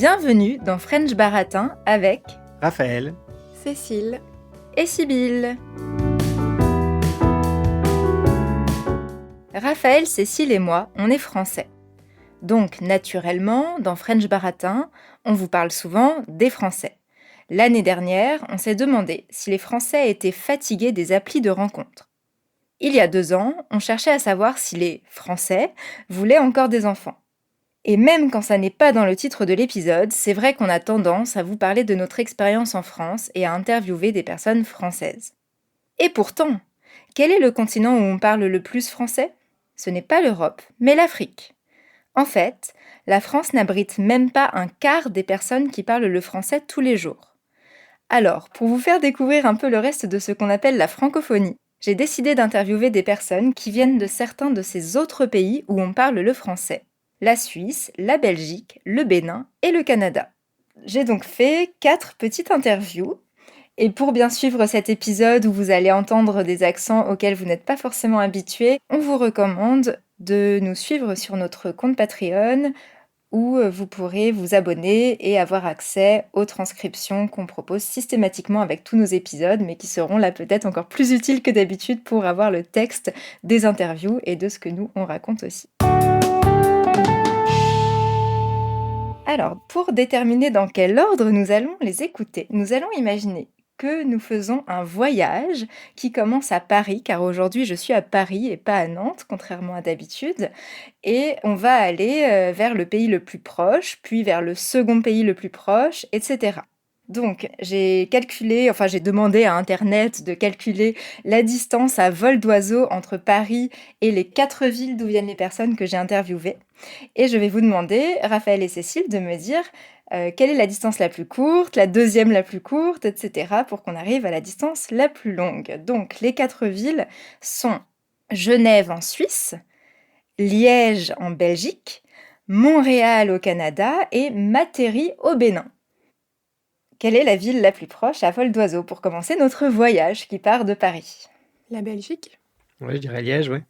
Bienvenue dans French Baratin avec Raphaël, Cécile et Sibylle. Raphaël, Cécile et moi, on est français. Donc, naturellement, dans French Baratin, on vous parle souvent des Français. L'année dernière, on s'est demandé si les Français étaient fatigués des applis de rencontres. Il y a 2 ans, on cherchait à savoir si les Français voulaient encore des enfants. Et même quand ça n'est pas dans le titre de l'épisode, c'est vrai qu'on a tendance à vous parler de notre expérience en France et à interviewer des personnes françaises. Et pourtant, quel est le continent où on parle le plus français ? Ce n'est pas l'Europe, mais l'Afrique. En fait, la France n'abrite même pas un quart des personnes qui parlent le français tous les jours. Alors, pour vous faire découvrir un peu le reste de ce qu'on appelle la francophonie, j'ai décidé d'interviewer des personnes qui viennent de certains de ces autres pays où on parle le français. La Suisse, la Belgique, le Bénin et le Canada. J'ai donc fait 4 petites interviews. Et pour bien suivre cet épisode où vous allez entendre des accents auxquels vous n'êtes pas forcément habitués, on vous recommande de nous suivre sur notre compte Patreon où vous pourrez vous abonner et avoir accès aux transcriptions qu'on propose systématiquement avec tous nos épisodes, mais qui seront là peut-être encore plus utiles que d'habitude pour avoir le texte des interviews et de ce que nous on raconte aussi. Alors, pour déterminer dans quel ordre nous allons les écouter, nous allons imaginer que nous faisons un voyage qui commence à Paris, car aujourd'hui je suis à Paris et pas à Nantes, contrairement à d'habitude, et on va aller vers le pays le plus proche, puis vers le second pays le plus proche, etc. Donc, j'ai demandé à Internet de calculer la distance à vol d'oiseau entre Paris et les 4 villes d'où viennent les personnes que j'ai interviewées. Et je vais vous demander, Raphaël et Cécile, de me dire quelle est la distance la plus courte, la deuxième la plus courte, etc. pour qu'on arrive à la distance la plus longue. Donc, les 4 villes sont Genève en Suisse, Liège en Belgique, Montréal au Canada et Materi au Bénin. Quelle est la ville la plus proche à vol d'oiseau pour commencer notre voyage qui part de Paris ? La Belgique. ouais, je dirais Liège, ouais.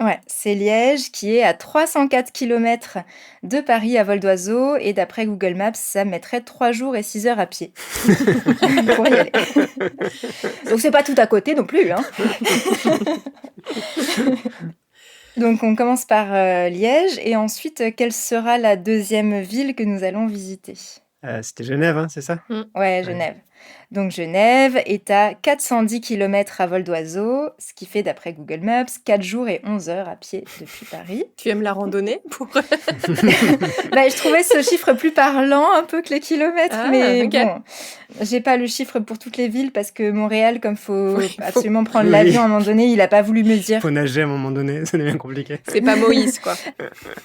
Ouais, c'est Liège qui est à 304 km de Paris à vol d'oiseau et d'après Google Maps, ça mettrait 3 jours et 6 heures à pied pour y aller. Donc c'est pas tout à côté non plus, hein. Donc on commence par Liège et ensuite, quelle sera la deuxième ville que nous allons visiter ? C'était Genève, hein, c'est ça? Ouais, Genève. Donc Genève est à 410 km à vol d'oiseau, ce qui fait, d'après Google Maps, 4 jours et 11 heures à pied depuis Paris. Tu aimes la randonnée pour... Je trouvais ce chiffre plus parlant un peu que les kilomètres, mais ok. bon, j'ai pas le chiffre pour toutes les villes parce que Montréal, comme faut absolument prendre Oui. l'avion à un moment donné, il a pas voulu me dire. Faut nager à un moment donné, ça devient compliqué. C'est pas Moïse, quoi.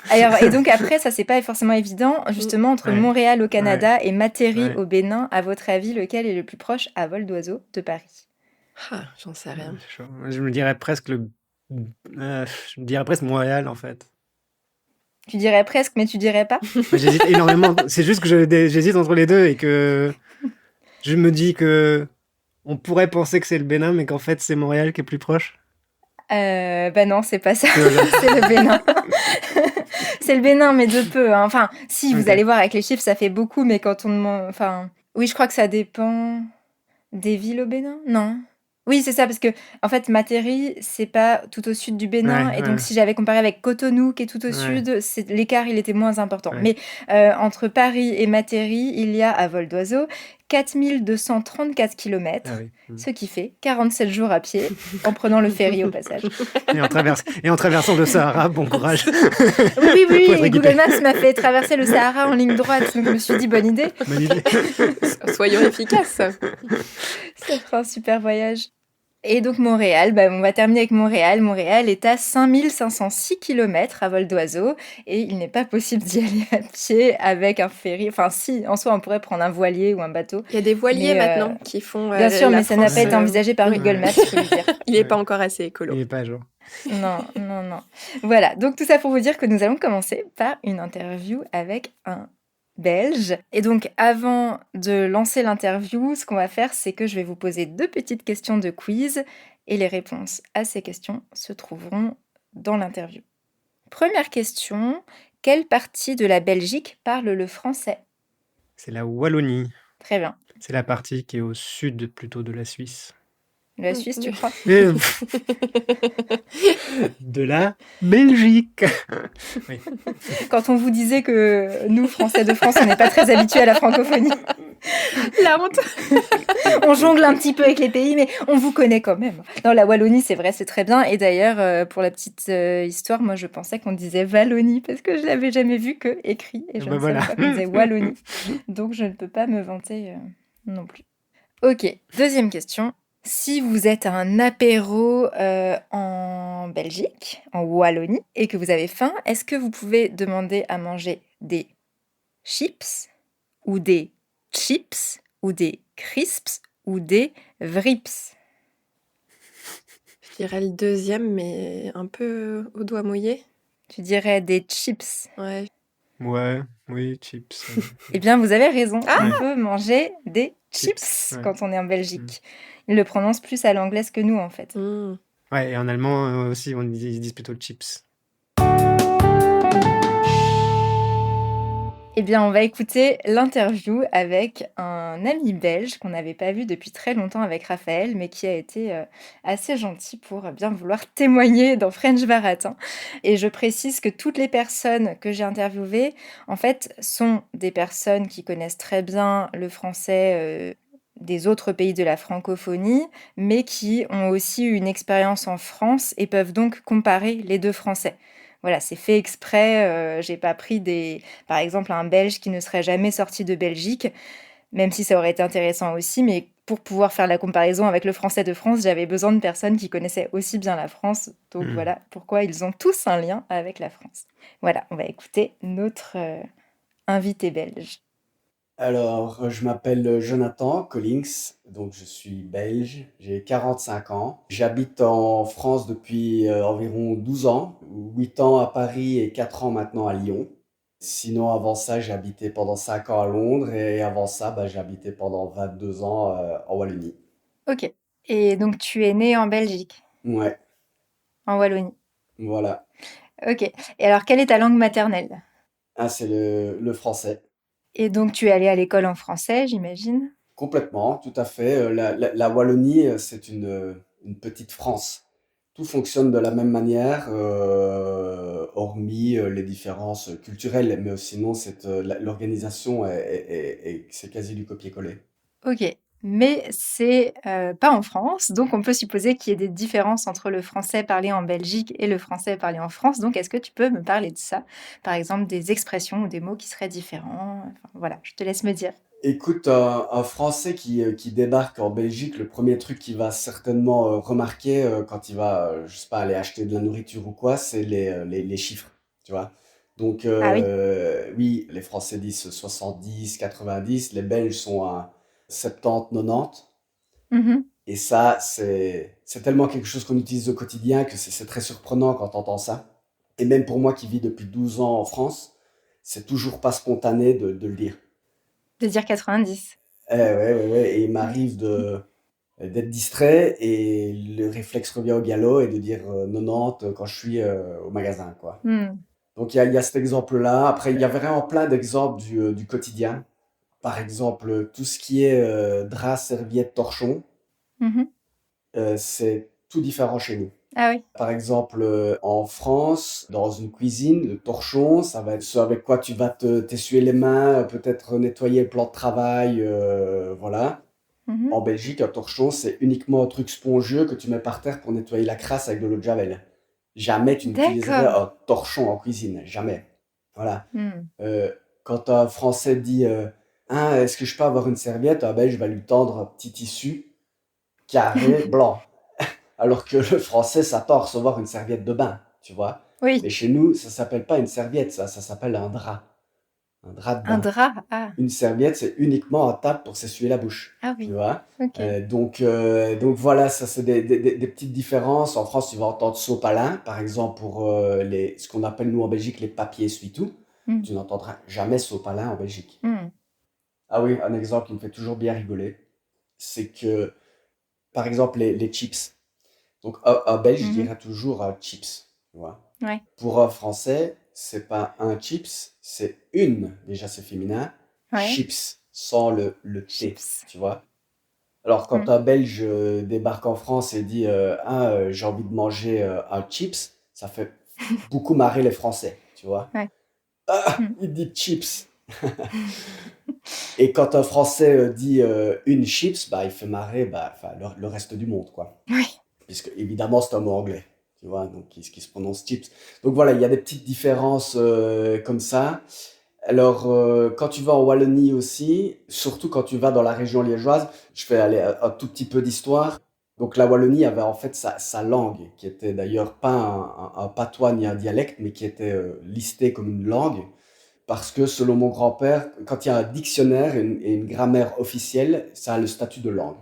Alors, et donc après, ça c'est pas forcément évident, justement, entre Ouais. Montréal au Canada et Materi Ouais. au Bénin, à votre avis, lequel est le plus proche à vol d'oiseau de Paris ? Ah, j'en sais rien. C'est chaud. Je me dirais presque Montréal, en fait. Tu dirais presque, mais tu dirais pas ? J'hésite énormément. C'est juste que j'hésite entre les deux et que je me dis que on pourrait penser que c'est le Bénin, mais qu'en fait c'est Montréal qui est plus proche. Non, c'est pas ça. C'est le Bénin. C'est le Bénin, mais de peu, hein. Enfin, si, vous Ok. allez voir avec les chiffres, ça fait beaucoup, mais quand on demande... Enfin, oui, je crois que ça dépend des villes au Bénin, non ? Oui, c'est ça, parce que, en fait, Materi, c'est pas tout au sud du Bénin, Ouais, et donc ouais. si j'avais comparé avec Cotonou, qui est tout au Ouais. sud, l'écart, il était moins important. Ouais. Mais entre Paris et Materi, il y a, à vol d'oiseau, 4234 km, Ah oui. ce qui fait 47 jours à pied, en prenant le ferry au passage. Et en traversant le Sahara, bon courage. Oui, Faut être et équipé. Google Maps m'a fait traverser le Sahara en ligne droite, donc je me suis dit, bonne idée, Bonne idée. Soyons efficaces. ça fera un super voyage. Et donc Montréal, on va terminer avec Montréal. Montréal est à 5506 km à vol d'oiseau et il n'est pas possible d'y aller à pied avec un ferry. Enfin si, en soi on pourrait prendre un voilier ou un bateau. Il y a des voiliers Mais, maintenant qui font Bien sûr, la mais ça n'a France, pas été envisagé par oui. Google Maps, je peux le dire. Il n'est pas encore assez écolo. Il est pas à jour. Non. Voilà, donc tout ça pour vous dire que nous allons commencer par une interview avec un Belge. Et donc avant de lancer l'interview, ce qu'on va faire, c'est que je vais vous poser 2 petites questions de quiz et les réponses à ces questions se trouveront dans l'interview. Première question, quelle partie de la Belgique parle le français ? C'est la Wallonie. Très bien. C'est la partie qui est au sud plutôt de la Suisse. La Suisse, tu crois? Mais, de la Belgique. Oui. Quand on vous disait que nous, Français de France, on n'est pas très habitués à la francophonie. La honte. On jongle un petit peu avec les pays, mais on vous connaît quand même. Non, la Wallonie, c'est vrai, c'est très bien. Et d'ailleurs, pour la petite histoire, moi, je pensais qu'on disait Wallonie parce que je l'avais jamais vu que écrit et je Ben ne voilà. savais pas qu'on disait Wallonie. Donc, je ne peux pas me vanter non plus. Ok, deuxième question. Si vous êtes à un apéro en Belgique, en Wallonie, et que vous avez faim, est-ce que vous pouvez demander à manger des chips ou des chips ou des crisps ou des vrips? Je dirais le deuxième, mais un peu au doigt mouillé. Tu dirais des chips. Ouais. Ouais, oui, chips. Eh bien, vous avez raison. Ah On peut manger des chips, Chips, ouais. quand on est en Belgique. Ils le prononcent plus à l'anglaise que nous, en fait. Mm. Ouais, et en allemand aussi, ils disent plutôt chips. Eh bien, on va écouter l'interview avec un ami belge qu'on n'avait pas vu depuis très longtemps avec Raphaël, mais qui a été assez gentil pour bien vouloir témoigner dans French Baratin. Et je précise que toutes les personnes que j'ai interviewées, en fait, sont des personnes qui connaissent très bien le français des autres pays de la francophonie, mais qui ont aussi eu une expérience en France et peuvent donc comparer les deux français. Voilà, c'est fait exprès. J'ai pas pris par exemple, un Belge qui ne serait jamais sorti de Belgique, même si ça aurait été intéressant aussi, mais pour pouvoir faire la comparaison avec le français de France, j'avais besoin de personnes qui connaissaient aussi bien la France. Donc voilà pourquoi ils ont tous un lien avec la France. Voilà, on va écouter notre invité belge. Alors, je m'appelle Jonathan Collins, donc je suis belge, j'ai 45 ans. J'habite en France depuis environ 12 ans, 8 ans à Paris et 4 ans maintenant à Lyon. Sinon, avant ça, j'ai habité pendant 5 ans à Londres et avant ça, j'ai habité pendant 22 ans en Wallonie. Ok. Et donc tu es né en Belgique, Ouais, en Wallonie. voilà. Ok. Et alors, quelle est ta langue maternelle? Ah, c'est le français. Et donc tu es allé à l'école en français, j'imagine? Complètement, tout à fait. La Wallonie, c'est une petite France. Tout fonctionne de la même manière, hormis les différences culturelles, mais sinon, l'organisation c'est quasi du copier-coller. Ok, mais c'est pas en France, donc on peut supposer qu'il y ait des différences entre le français parlé en Belgique et le français parlé en France. Donc est-ce que tu peux me parler de ça? Par exemple, des expressions ou des mots qui seraient différents? Enfin, voilà, je te laisse me dire. Écoute, un Français qui débarque en Belgique, le premier truc qu'il va certainement remarquer quand il va, je sais pas, aller acheter de la nourriture ou quoi, c'est les chiffres, tu vois. Donc, Ah oui. oui, les Français disent 70, 90, les Belges sont à 70, 90. Mhm. Et ça, c'est tellement quelque chose qu'on utilise au quotidien que c'est très surprenant quand on entend ça. Et même pour moi qui vis depuis 12 ans en France, c'est toujours pas spontané de le dire. De dire 90. Ouais, ouais, ouais. Et il m'arrive d'être distrait et le réflexe revient au galop et de dire 90 quand je suis au magasin, quoi. Hmm. Donc il y a cet exemple-là. Après, il y a vraiment plein d'exemples du quotidien. Par exemple, tout ce qui est drap, serviette, torchon, Mhm. c'est tout différent chez nous. Ah oui. Par exemple, en France, dans une cuisine, le torchon, ça va être ce avec quoi tu vas t'essuyer les mains, peut-être nettoyer le plan de travail, voilà. Mhm. En Belgique, un torchon, c'est uniquement un truc spongieux que tu mets par terre pour nettoyer la crasse avec de l'eau de Javel. Jamais tu n'utiliserais D'accord. un torchon en cuisine, jamais. Voilà. Hmm. Quand un Français dit hein, est-ce que je peux avoir une serviette? Ah ben, je vais lui tendre un petit tissu carré blanc. Alors que le Français s'attend à recevoir une serviette de bain, tu vois. Oui, Mais chez nous, ça s'appelle pas une serviette, ça s'appelle un drap de un bain. drap. Ah, Une serviette, c'est uniquement un tape pour s'essuyer la bouche, ah tu oui. vois. Ok. Donc voilà, ça c'est des petites différences. En France, tu vas entendre sopalin, par exemple, pour ce qu'on appelle nous en Belgique les papiers essuie-tout. Hmm. Tu n'entendras jamais sopalin en Belgique. Hmm. Ah oui, un exemple qui me fait toujours bien rigoler, c'est que, par exemple, les chips. Donc un Belge Mhm. dirait toujours chips, tu vois. Ouais. Pour un Français, c'est pas un chips, c'est une, déjà c'est féminin, Ouais. chips, sans le T, Chips. tu vois. Alors, quand Mm. un Belge débarque en France et dit j'ai envie de manger un chips, ça fait beaucoup marrer les Français, tu vois. Ouais. Ah, Mm. il dit chips. Et quand un Français dit une chips, bah, il fait marrer bah, enfin, le reste du monde, quoi. Oui. Puisque, évidemment, c'est un mot anglais, tu vois, donc qui se prononce chips. Donc voilà, il y a des petites différences comme ça. Alors, quand tu vas en Wallonie aussi, surtout quand tu vas dans la région liégeoise, je fais aller un tout petit peu d'histoire. Donc la Wallonie avait en fait sa langue, qui était d'ailleurs pas un patois ni un dialecte, mais qui était listée comme une langue. Parce que selon mon grand-père, quand il y a un dictionnaire et une grammaire officielle, ça a le statut de langue.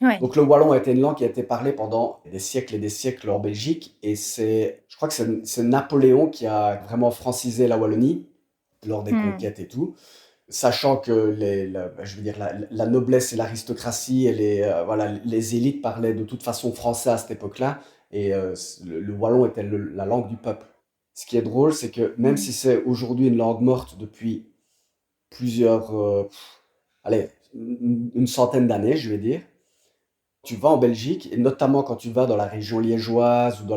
Ouais. Donc le wallon a été une langue qui a été parlée pendant des siècles et des siècles en Belgique. Et je crois que c'est Napoléon qui a vraiment francisé la Wallonie lors des Mm. conquêtes et tout, sachant que je veux dire, la noblesse et l'aristocratie et voilà, les élites parlaient de toute façon français à cette époque-là, et le wallon était la langue du peuple. Ce qui est drôle, c'est que même Mm. si c'est aujourd'hui une langue morte depuis plusieurs, allez, une centaine d'années, je vais dire, tu vas en Belgique, et notamment quand tu vas dans la région liégeoise ou dans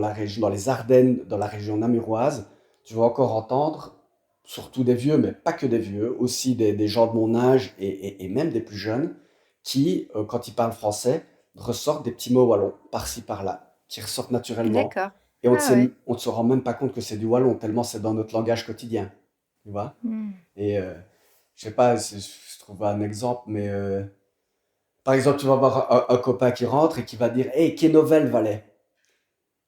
les Ardennes, dans la région namuroise, tu vas encore entendre, surtout des vieux, mais pas que des vieux, aussi des gens de mon âge et même des plus jeunes, qui, quand ils parlent français, ressortent des petits mots wallons, par-ci, par-là, qui ressortent naturellement. D'accord. Et Ah ouais. on ne se rend même pas compte que c'est du wallon, tellement c'est dans notre langage quotidien. Tu vois? Mm. Et je sais pas, je trouve un exemple, mais par exemple, tu vas avoir un copain qui rentre et qui va dire hey, quelle nouvelle Valais?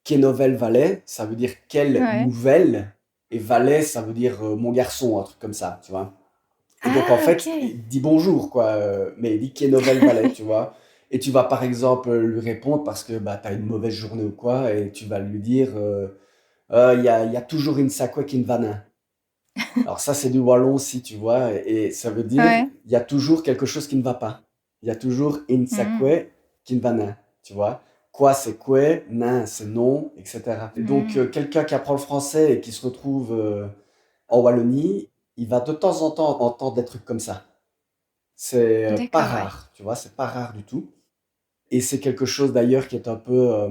Quelle nouvelle Valais, ça veut dire quelle Ouais. nouvelle, et Valais, ça veut dire mon garçon, un truc comme ça, tu vois. Et donc, en Ah, fait, ok. il dit bonjour, quoi, mais il dit quelle nouvelle Valais, tu vois. Et tu vas, par exemple, lui répondre parce que bah, tu as une mauvaise journée ou quoi, et tu vas lui dire il y a toujours une sacouée qui ne va nain. Alors ça, c'est du wallon aussi, tu vois, et ça veut dire Ouais. il y a toujours quelque chose qui ne va pas. Il y a toujours in Mm. sakwe qui ne va nain, tu vois. Quoi, c'est quoi, nain, c'est non, etc. Et donc, Mm. quelqu'un qui apprend le français et qui se retrouve en Wallonie, il va de temps en temps entendre des trucs comme ça. C'est pas D'accord, ouais. rare, tu vois, c'est pas rare du tout. Et c'est quelque chose d'ailleurs qui est un peu,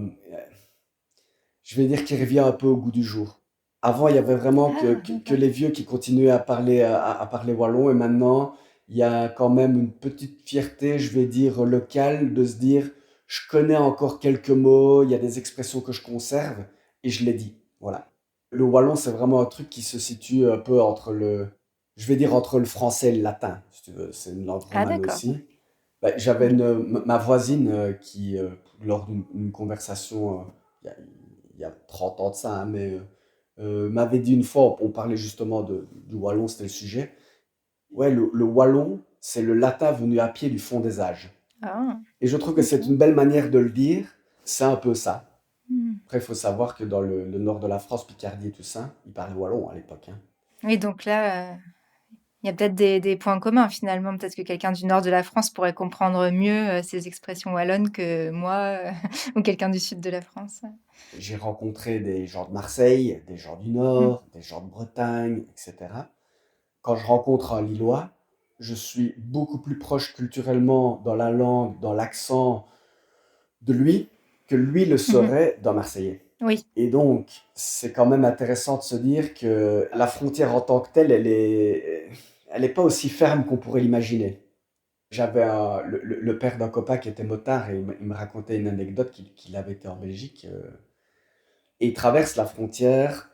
je vais dire, qui revient un peu au goût du jour. Avant, il y avait vraiment Ah, que d'accord. les vieux qui continuaient à parler, à parler wallon, et maintenant, il y a quand même une petite fierté, je vais dire, locale, de se dire, je connais encore quelques mots, il y a des expressions que je conserve, et je les dis. Voilà. Le wallon, c'est vraiment un truc qui se situe un peu entre je vais dire, entre le français et le latin, si tu veux. C'est une langue Ah, romane d'accord. aussi. Bah, j'avais Ok. ma voisine qui, lors d'une conversation, il y a, il y a 30 ans de ça, hein, mais m'avait dit une fois, on parlait justement du wallon, c'était le sujet. Ouais, le wallon, c'est le latin venu à pied du fond des âges. Ah, Et je trouve que ok. c'est une belle manière de le dire. C'est un peu ça. Mm. Après, il faut savoir que dans le nord de la France, Picardie et tout ça, ils parlaient wallon à l'époque, hein. Oui, donc là, il y a peut-être des points communs finalement. Peut-être que quelqu'un du nord de la France pourrait comprendre mieux ces expressions wallonnes que moi ou quelqu'un du sud de la France. J'ai rencontré des gens de Marseille, des gens du Mm. Nord, des gens de Bretagne, etc. Quand je rencontre un Lillois, je suis beaucoup plus proche culturellement dans la langue, dans l'accent de lui, que lui le Mhm. serait d'un Marseillais. Oui. Et donc, c'est quand même intéressant de se dire que la frontière en tant que telle, elle est pas aussi ferme qu'on pourrait l'imaginer. J'avais le père d'un copain qui était motard et il me racontait une anecdote qu'il avait été en Belgique. Et il traverse la frontière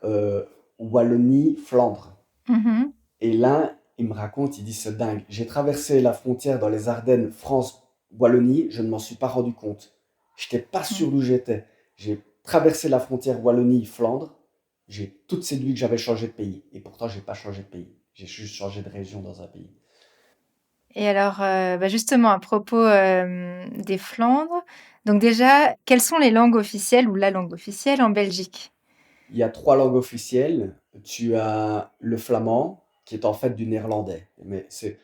Wallonie-Flandre. Mhm. Et là, il me raconte, il dit c'est dingue. J'ai traversé la frontière dans les Ardennes, France-Wallonie, je ne m'en suis pas rendu compte. Je n'étais pas Mm. sûr d'où j'étais. J'ai traversé la frontière Wallonie-Flandre. J'ai toute séduit que j'avais changé de pays. Et pourtant, j'ai pas changé de pays. J'ai juste changé de région dans un pays. Et alors, bah, justement, à propos des Flandres, donc déjà, quelles sont les langues officielles ou la langue officielle en Belgique? Il y a trois langues officielles. Tu as le flamand, qui est en fait du néerlandais. Mais c'est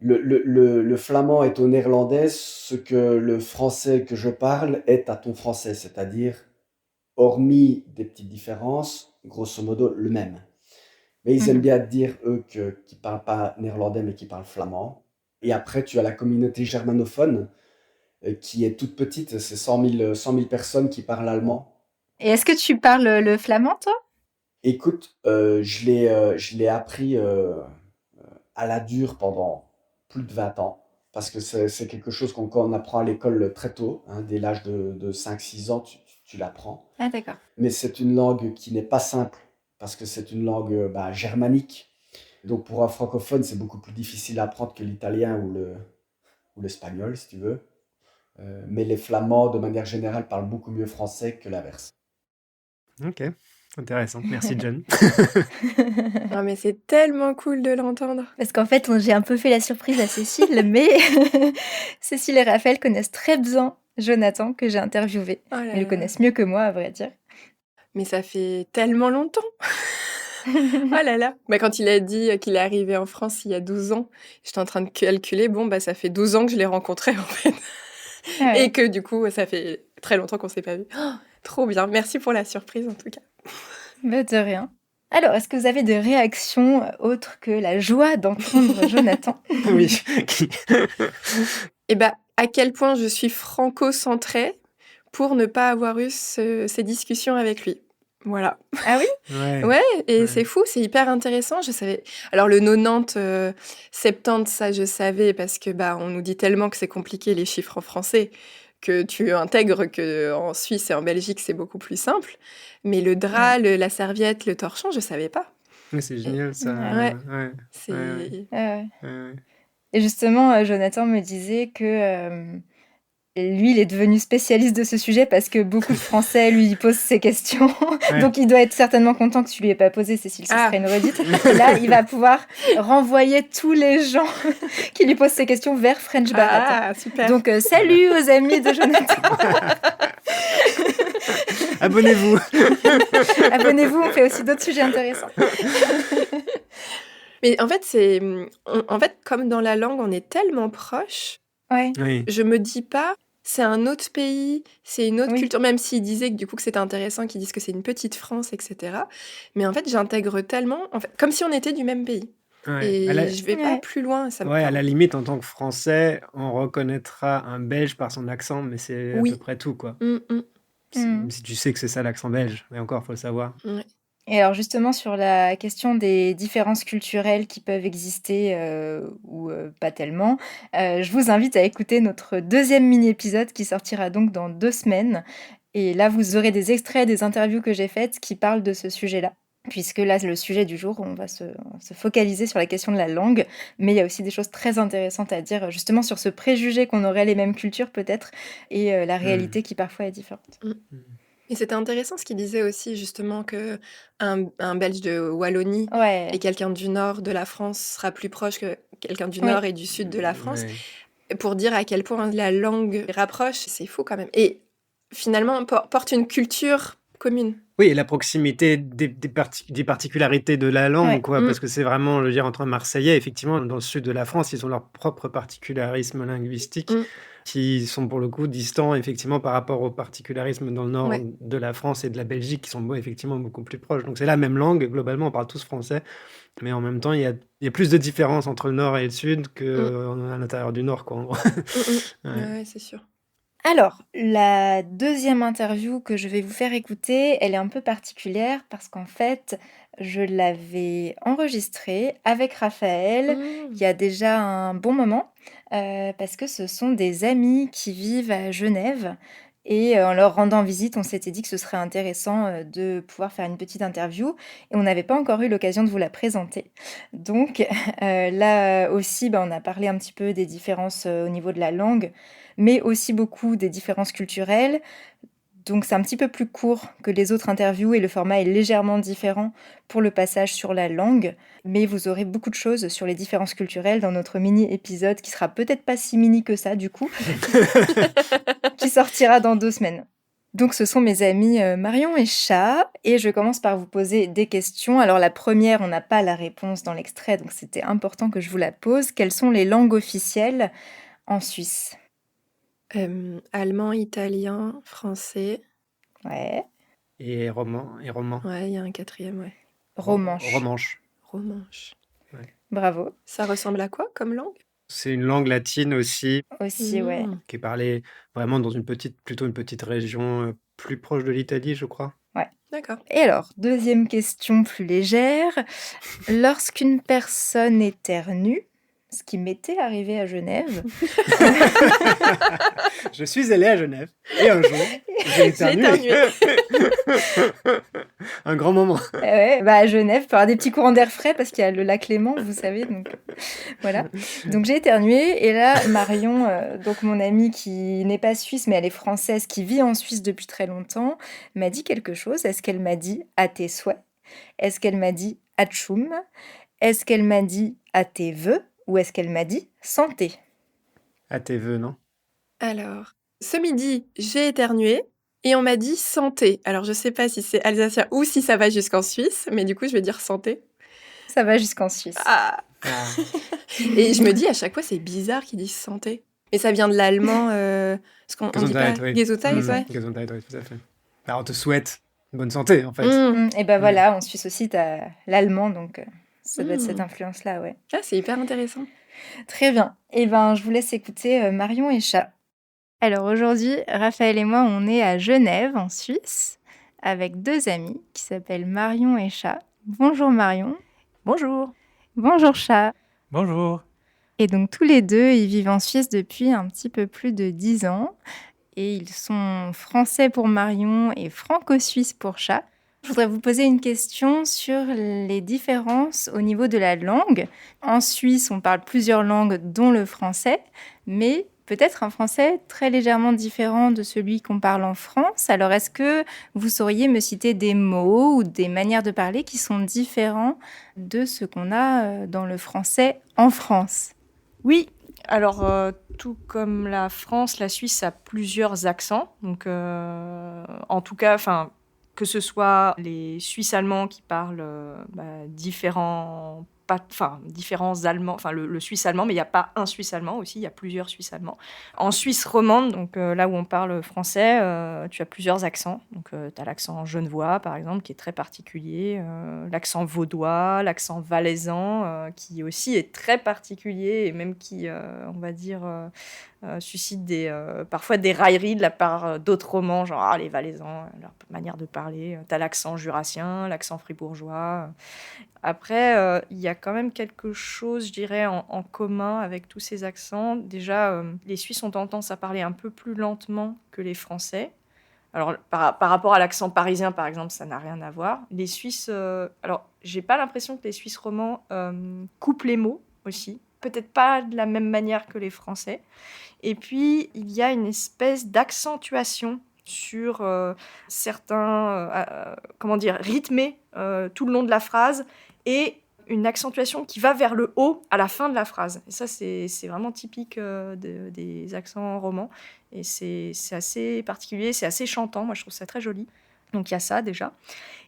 le flamand est au néerlandais ce que le français que je parle est à ton français, c'est-à-dire, hormis des petites différences, grosso modo le même. Mais ils aiment Mhm. bien dire, eux, qu'ils ne parlent pas néerlandais, mais qu'ils parlent flamand. Et après, tu as la communauté germanophone, qui est toute petite. C'est 100 000 personnes qui parlent allemand. Et est-ce que tu parles le flamand, toi? Écoute, je l'ai appris à la dure pendant plus de 20 ans, parce que c'est quelque chose qu'on apprend à l'école très tôt, hein, dès l'âge de 5-6 ans, tu l'apprends. Ah, d'accord. Mais c'est une langue qui n'est pas simple, parce que c'est une langue germanique. Donc pour un francophone, c'est beaucoup plus difficile à apprendre que l'italien ou l'espagnol, si tu veux. Mais les flamands, de manière générale, parlent beaucoup mieux français que l'inverse. Ok, intéressant. Merci, John. Ah, mais c'est tellement cool de l'entendre. Parce qu'en fait, j'ai un peu fait la surprise à Cécile, mais Cécile et Raphaël connaissent très bien Jonathan que j'ai interviewé. Oh là Ils le là. connaissent mieux que moi, à vrai dire. Mais ça fait tellement longtemps. Oh là là. Bah, quand il a dit qu'il est arrivé en France il y a 12 ans, j'étais en train de calculer, bon, bah, ça fait 12 ans que je l'ai rencontré, en fait. Ouais. Et que du coup, ça fait très longtemps qu'on s'est pas vu. Oh, trop bien. Merci pour la surprise, en tout cas. Bah, de rien. Alors, est-ce que vous avez des réactions autres que la joie d'entendre Jonathan? Oui. Et bah, à quel point je suis franco-centrée pour ne pas avoir eu ces discussions avec lui. Voilà. Ah oui? Ouais, et Ouais. c'est fou, c'est hyper intéressant. Je savais. Alors le 90, 70, ça je savais parce que bah on nous dit tellement que c'est compliqué les chiffres en français que tu intègres que en Suisse et en Belgique c'est beaucoup plus simple. Mais le drap, la serviette, le torchon, je savais pas. Mais c'est génial, ça. Ouais, Ouais. c'est. Ouais. Ouais. Ouais. Et justement, Jonathan me disait que lui, il est devenu spécialiste de ce sujet parce que beaucoup de Français lui posent ces questions. Ouais. Donc, il doit être certainement content que tu lui aies pas posé, Cécile, ce Ah. serait une redite. Et là, il va pouvoir renvoyer tous les gens qui lui posent ces questions vers French Baratin. Ah, super. Donc, salut aux amis de Jonathan. Abonnez-vous. Abonnez-vous, on fait aussi d'autres sujets intéressants. Mais en fait, en fait, comme dans la langue, on est tellement proches. Ouais. Oui. Je me dis pas, c'est un autre pays, c'est une autre Oui. culture, même s'ils disaient que du coup que c'était intéressant, qu'ils disent que c'est une petite France, etc. Mais en fait, j'intègre tellement, en fait, comme si on était du même pays. Ouais. Et je vais pas Ouais. plus loin. Ça me Ouais, à parle. la limite, en tant que Français, on reconnaîtra un Belge par son accent, mais c'est à Oui. peu près tout, quoi. Mm. Si tu sais que c'est ça l'accent belge, mais encore, faut le savoir. Ouais. Et alors justement sur la question des différences culturelles qui peuvent exister ou pas tellement, je vous invite à écouter notre deuxième mini-épisode qui sortira donc dans 2 semaines. Et là, vous aurez des extraits des interviews que j'ai faites qui parlent de ce sujet-là. Puisque là, le sujet du jour, on va se focaliser sur la question de la langue, mais il y a aussi des choses très intéressantes à dire justement sur ce préjugé qu'on aurait les mêmes cultures peut-être, et la réalité qui parfois est différente. Et c'était intéressant ce qu'il disait aussi, justement, que un Belge de Wallonie et Ouais, quelqu'un du nord de la France sera plus proche que quelqu'un du Oui. nord et du sud de la France, Ouais. pour dire à quel point la langue rapproche. C'est fou quand même. Et finalement, porte une culture commune. Oui, et la proximité des particularités de la langue, Ouais. quoi, parce que c'est vraiment, je veux dire, entre un Marseillais, effectivement, dans le sud de la France, ils ont leur propre particularisme linguistique, qui sont pour le coup distants, effectivement, par rapport aux particularismes dans le nord Ouais. de la France et de la Belgique, qui sont effectivement beaucoup plus proches. Donc c'est la même langue, globalement, on parle tous français, mais en même temps, il y a plus de différences entre le nord et le sud qu'à l'intérieur du nord, quoi, en gros. Ouais. Ouais, c'est sûr. Alors, la deuxième interview que je vais vous faire écouter, elle est un peu particulière parce qu'en fait, je l'avais enregistrée avec Raphaël il y a déjà un bon moment, parce que ce sont des amis qui vivent à Genève et en leur rendant visite, on s'était dit que ce serait intéressant, de pouvoir faire une petite interview et on n'avait pas encore eu l'occasion de vous la présenter. Donc, là aussi, on a parlé un petit peu des différences, au niveau de la langue, mais aussi beaucoup des différences culturelles. Donc c'est un petit peu plus court que les autres interviews et le format est légèrement différent pour le passage sur la langue, mais vous aurez beaucoup de choses sur les différences culturelles dans notre mini-épisode qui sera peut-être pas si mini que ça du coup, qui sortira dans 2 semaines. Donc ce sont mes amis Marion et Chat, et je commence par vous poser des questions. Alors la première, on n'a pas la réponse dans l'extrait, donc c'était important que je vous la pose. Quelles sont les langues officielles en Suisse ? Allemand, italien, français. Ouais. Et roman. Ouais, il y a un quatrième, ouais. Romanche. Romanche. romanche. Bravo. Ça ressemble à quoi comme langue? C'est une langue latine aussi, Aussi, ouais. qui est parlée vraiment dans plutôt une petite région plus proche de l'Italie, je crois. D'accord. Et alors, deuxième question plus légère. Lorsqu'une personne éternue, ce qui m'était arrivé à Genève, Je suis allé à Genève et un jour, j'ai éternué. Un grand moment. ouais, à Genève, pour avoir des petits courants d'air frais, parce qu'il y a le lac Léman, vous savez, donc voilà. Donc j'ai éternué, et là, Marion, donc mon amie qui n'est pas suisse, mais elle est française, qui vit en Suisse depuis très longtemps, m'a dit quelque chose. Est-ce qu'elle m'a dit « à tes souhaits » Est-ce qu'elle m'a dit « atchoum » Est-ce qu'elle m'a dit « à tes vœux » ou est-ce qu'elle m'a dit « santé » À tes vœux, non? Alors, ce midi, j'ai éternué et on m'a dit santé. Alors, je sais pas si c'est alsacien ou si ça va jusqu'en Suisse, mais du coup, je vais dire santé. Ça va jusqu'en Suisse. Ah. Et je me dis à chaque fois, c'est bizarre qu'ils disent santé. Mais ça vient de l'allemand, ce qu'on on dit pas Gesundheit, oui. Gesundheit, ouais. Gesundheit, oui, tout à fait. Alors, on te souhaite bonne santé, en fait. Et ben voilà, en Suisse aussi, t'as l'allemand, donc ça doit être cette influence-là, ouais. Ah, c'est hyper intéressant. Très bien. Et ben, je vous laisse écouter Marion et Chat. Alors aujourd'hui, Raphaël et moi, on est à Genève, en Suisse, avec deux amis qui s'appellent Marion et Chat. Bonjour Marion. Bonjour. Bonjour Chat. Bonjour. Et donc tous les deux, ils vivent en Suisse depuis un petit peu plus de 10 ans. Et ils sont français pour Marion et franco-suisse pour Chat. Je voudrais vous poser une question sur les différences au niveau de la langue. En Suisse, on parle plusieurs langues, dont le français, mais peut-être un français très légèrement différent de celui qu'on parle en France. Alors, est-ce que vous sauriez me citer des mots ou des manières de parler qui sont différents de ce qu'on a dans le français en France ? Oui, alors tout comme la France, la Suisse a plusieurs accents. Donc, en tout cas, que ce soit les Suisses allemands qui parlent différents allemands, le suisse allemand, mais il n'y a pas un suisse allemand aussi, il y a plusieurs suisses allemands. En Suisse romande, donc là où on parle français, tu as plusieurs accents. Donc tu as l'accent genevois, par exemple, qui est très particulier, l'accent vaudois, l'accent valaisan, qui aussi est très particulier et même qui, on va dire, suscite parfois des railleries de la part d'autres romans, genre les Valaisans, leur manière de parler. Tu as l'accent jurassien, l'accent fribourgeois. Après, il y a quand même quelque chose, je dirais, en commun avec tous ces accents. Déjà, les Suisses ont tendance à parler un peu plus lentement que les Français. Alors, par rapport à l'accent parisien, par exemple, ça n'a rien à voir. Les Suisses... alors, j'ai pas l'impression que les Suisses romans coupent les mots aussi. Peut-être pas de la même manière que les Français. Et puis, il y a une espèce d'accentuation sur certains, rythmés tout le long de la phrase et une accentuation qui va vers le haut à la fin de la phrase. Et ça, c'est vraiment typique des accents romans. Et c'est assez particulier, c'est assez chantant. Moi, je trouve ça très joli. Donc, il y a ça déjà.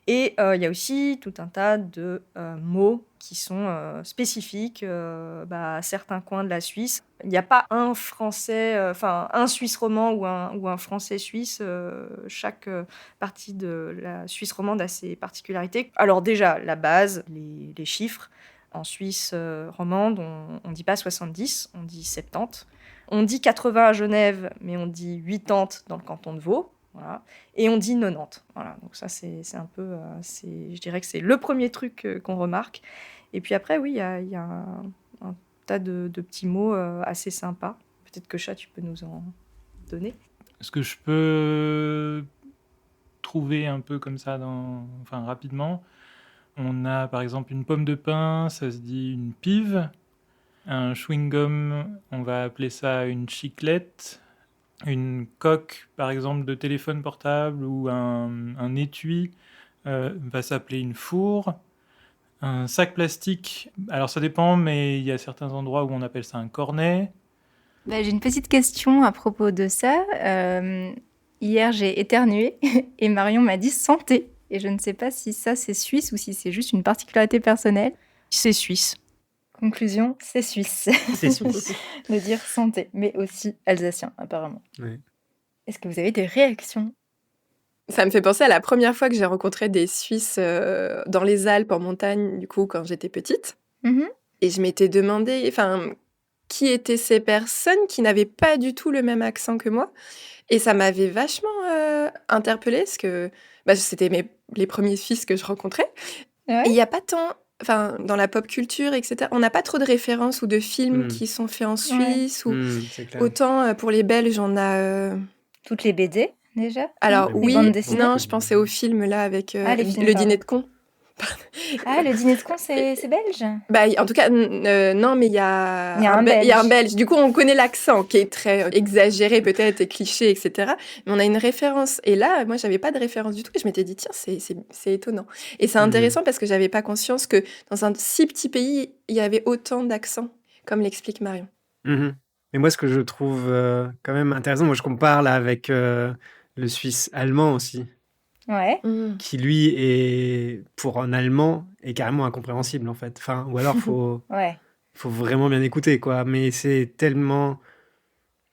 Et il y a aussi tout un tas de mots qui sont spécifiques à certains coins de la Suisse. Il n'y a pas un français, un Suisse roman ou un français suisse. Chaque partie de la Suisse romande a ses particularités. Alors déjà, la base, les chiffres. En Suisse romande, on ne dit pas 70, on dit 70. On dit 80 à Genève, mais on dit 80 dans le canton de Vaud. Voilà. Et on dit 90. Voilà. Donc ça, c'est un peu... je dirais que c'est le premier truc qu'on remarque. Et puis après, oui, il y a un tas de petits mots assez sympas. Peut-être que Chat, tu peux nous en donner. Est-ce que je peux trouver un peu comme ça, rapidement? On a par exemple une pomme de pin, ça se dit une pive. Un chewing-gum, on va appeler ça une chiclette. Une coque, par exemple, de téléphone portable ou un étui va s'appeler une fourre. Un sac plastique, alors ça dépend, mais il y a certains endroits où on appelle ça un cornet. J'ai une petite question à propos de ça. Hier, j'ai éternué et Marion m'a dit « santé ». Et je ne sais pas si ça, c'est suisse ou si c'est juste une particularité personnelle. C'est suisse. Conclusion, c'est suisse. C'est suisse. De dire santé, mais aussi alsacien, apparemment. Oui. Est-ce que vous avez des réactions ? Ça me fait penser à la première fois que j'ai rencontré des Suisses dans les Alpes, en montagne, du coup, quand j'étais petite. Mhm. Et je m'étais demandé, enfin, qui étaient ces personnes qui n'avaient pas du tout le même accent que moi. Et ça m'avait vachement interpellée, parce que c'était les premiers Suisses que je rencontrais. Et il Ouais. n'y a pas tant, enfin, dans la pop culture, etc., on n'a pas trop de références ou de films Hmm. qui sont faits en Ouais. Suisse. Ou C'est clair. autant pour les Belges, on a. Toutes les BD, déjà? Alors Les Les oui, bandes beaucoup dessinées? non, de je pensais au film là avec Ah, les films, le pardon. dîner de con. Ah, le dîner de con, c'est belge? Bah, en tout cas, non, mais il y a Il y a un il y a un Belge. Belge. Du coup, on connaît l'accent qui est très exagéré peut-être et cliché, etc. Mais on a une référence. Et là, moi, j'avais pas de référence du tout. Et je m'étais dit, tiens, c'est étonnant. Et c'est intéressant parce que j'avais pas conscience que dans un si petit pays, il y avait autant d'accents, comme l'explique Marion. Mhm. Et moi, ce que je trouve quand même intéressant, moi, je compare là avec le suisse allemand aussi, Ouais. Mm. qui lui est, pour un allemand, est carrément incompréhensible en fait. Enfin, ou alors Ouais. faut vraiment bien écouter, quoi. Mais c'est tellement.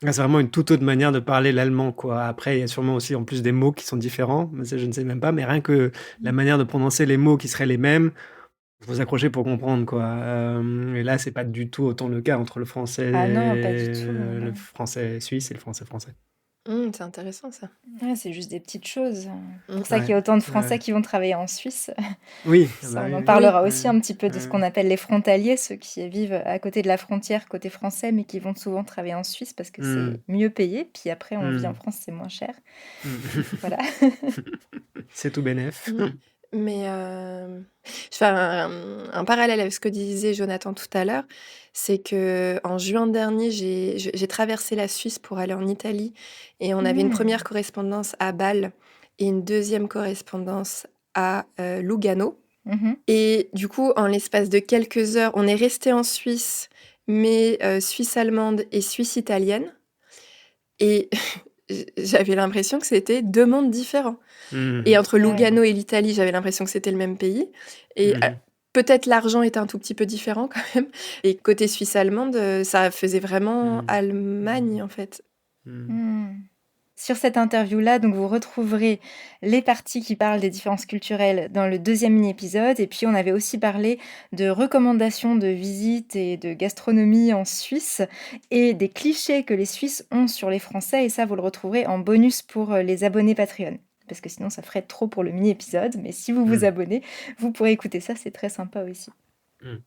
C'est vraiment une toute autre manière de parler l'allemand, quoi. Après, il y a sûrement aussi en plus des mots qui sont différents, mais ça, je ne sais même pas. Mais rien que la manière de prononcer les mots qui seraient les mêmes, il faut s'accrocher pour comprendre, quoi. Et là, c'est pas du tout autant le cas entre Ah non, pas du tout. le français suisse et le français français. C'est intéressant ça. Ouais, c'est juste des petites choses. Mm. Pour ça qu'il y a Ouais, autant de Français ouais. qui vont travailler en Suisse. Oui, ah Ça, bah on en oui, parlera oui. aussi un petit peu de ce qu'on appelle les frontaliers, ceux qui vivent à côté de la frontière côté français, mais qui vont souvent travailler en Suisse parce que Hmm, c'est mieux payé. Puis après, on vit en hmm, France, c'est moins cher. hmm. Voilà. C'est tout bénef. Mm. Mais je fais un parallèle avec ce que disait Jonathan tout à l'heure, c'est que en juin dernier, j'ai traversé la Suisse pour aller en Italie et on avait une Hmm. première correspondance à Bâle et une deuxième correspondance à Lugano. Mhm. Et du coup, en l'espace de quelques heures, on est resté en Suisse, mais Suisse allemande et Suisse italienne. Et j'avais l'impression que c'était deux mondes différents. Hmm, Et entre Ouais. Lugano et l'Italie, j'avais l'impression que c'était le même pays. Et mhm, peut-être l'argent était un tout petit peu différent quand même. Et côté Suisse allemande, ça faisait vraiment hmm, Allemagne en fait. hmm. Hmm. Sur cette interview-là, donc vous retrouverez les parties qui parlent des différences culturelles dans le deuxième mini-épisode. Et puis on avait aussi parlé de recommandations de visites et de gastronomie en Suisse et des clichés que les Suisses ont sur les Français. Et ça, vous le retrouverez en bonus pour les abonnés Patreon. Parce que sinon, ça ferait trop pour le mini-épisode. Mais si vous vous Hmm. abonnez, vous pourrez écouter ça, c'est très sympa aussi. Hmm.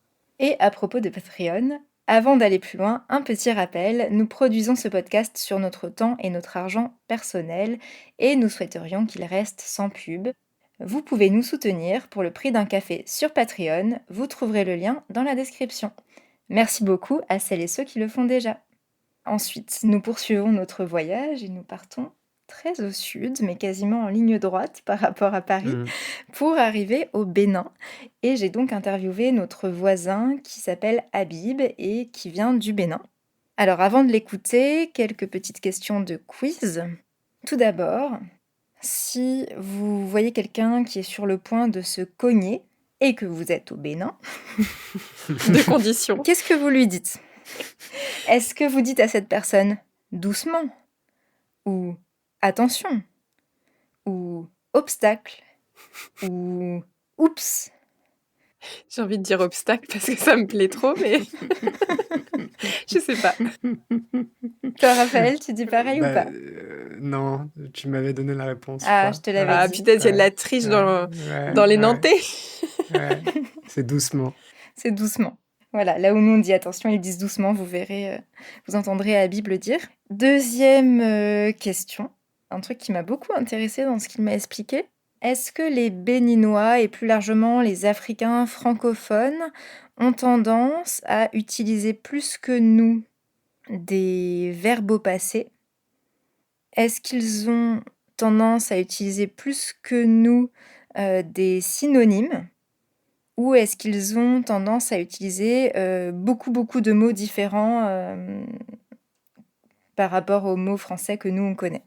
Et à propos de Patreon, avant d'aller plus loin, un petit rappel, nous produisons ce podcast sur notre temps et notre argent personnel et nous souhaiterions qu'il reste sans pub. Vous pouvez nous soutenir pour le prix d'un café sur Patreon, vous trouverez le lien dans la description. Merci beaucoup à celles et ceux qui le font déjà. Ensuite, nous poursuivons notre voyage et nous partons très au sud, mais quasiment en ligne droite par rapport à Paris, Hmm. pour arriver au Bénin. Et j'ai donc interviewé notre voisin qui s'appelle Habib et qui vient du Bénin. Alors avant de l'écouter, quelques petites questions de quiz. Tout d'abord, si vous voyez quelqu'un qui est sur le point de se cogner et que vous êtes au Bénin, Deux conditions. qu'est-ce que vous lui dites? Est-ce que vous dites à cette personne doucement ou attention ou obstacle ou oups? J'ai envie de dire obstacle parce que ça me plaît trop, mais je sais pas. Toi, Raphaël, tu dis pareil ou Bah, pas? non, tu m'avais donné la réponse, je Ah, crois. je te l'avais Ah, dit. peut-être il y a de la Ouais, triche ouais, dans les ouais, Nantais. ouais. C'est doucement. C'est doucement. Voilà, là où nous on dit attention, ils disent doucement, vous verrez, vous entendrez Habib le dire. Deuxième question, un truc qui m'a beaucoup intéressée dans ce qu'il m'a expliqué. Est-ce que les Béninois et plus largement les Africains francophones ont tendance à utiliser plus que nous des verbes au passé? Est-ce qu'ils ont tendance à utiliser plus que nous des synonymes? Ou est-ce qu'ils ont tendance à utiliser beaucoup de mots différents par rapport aux mots français que nous on connaît?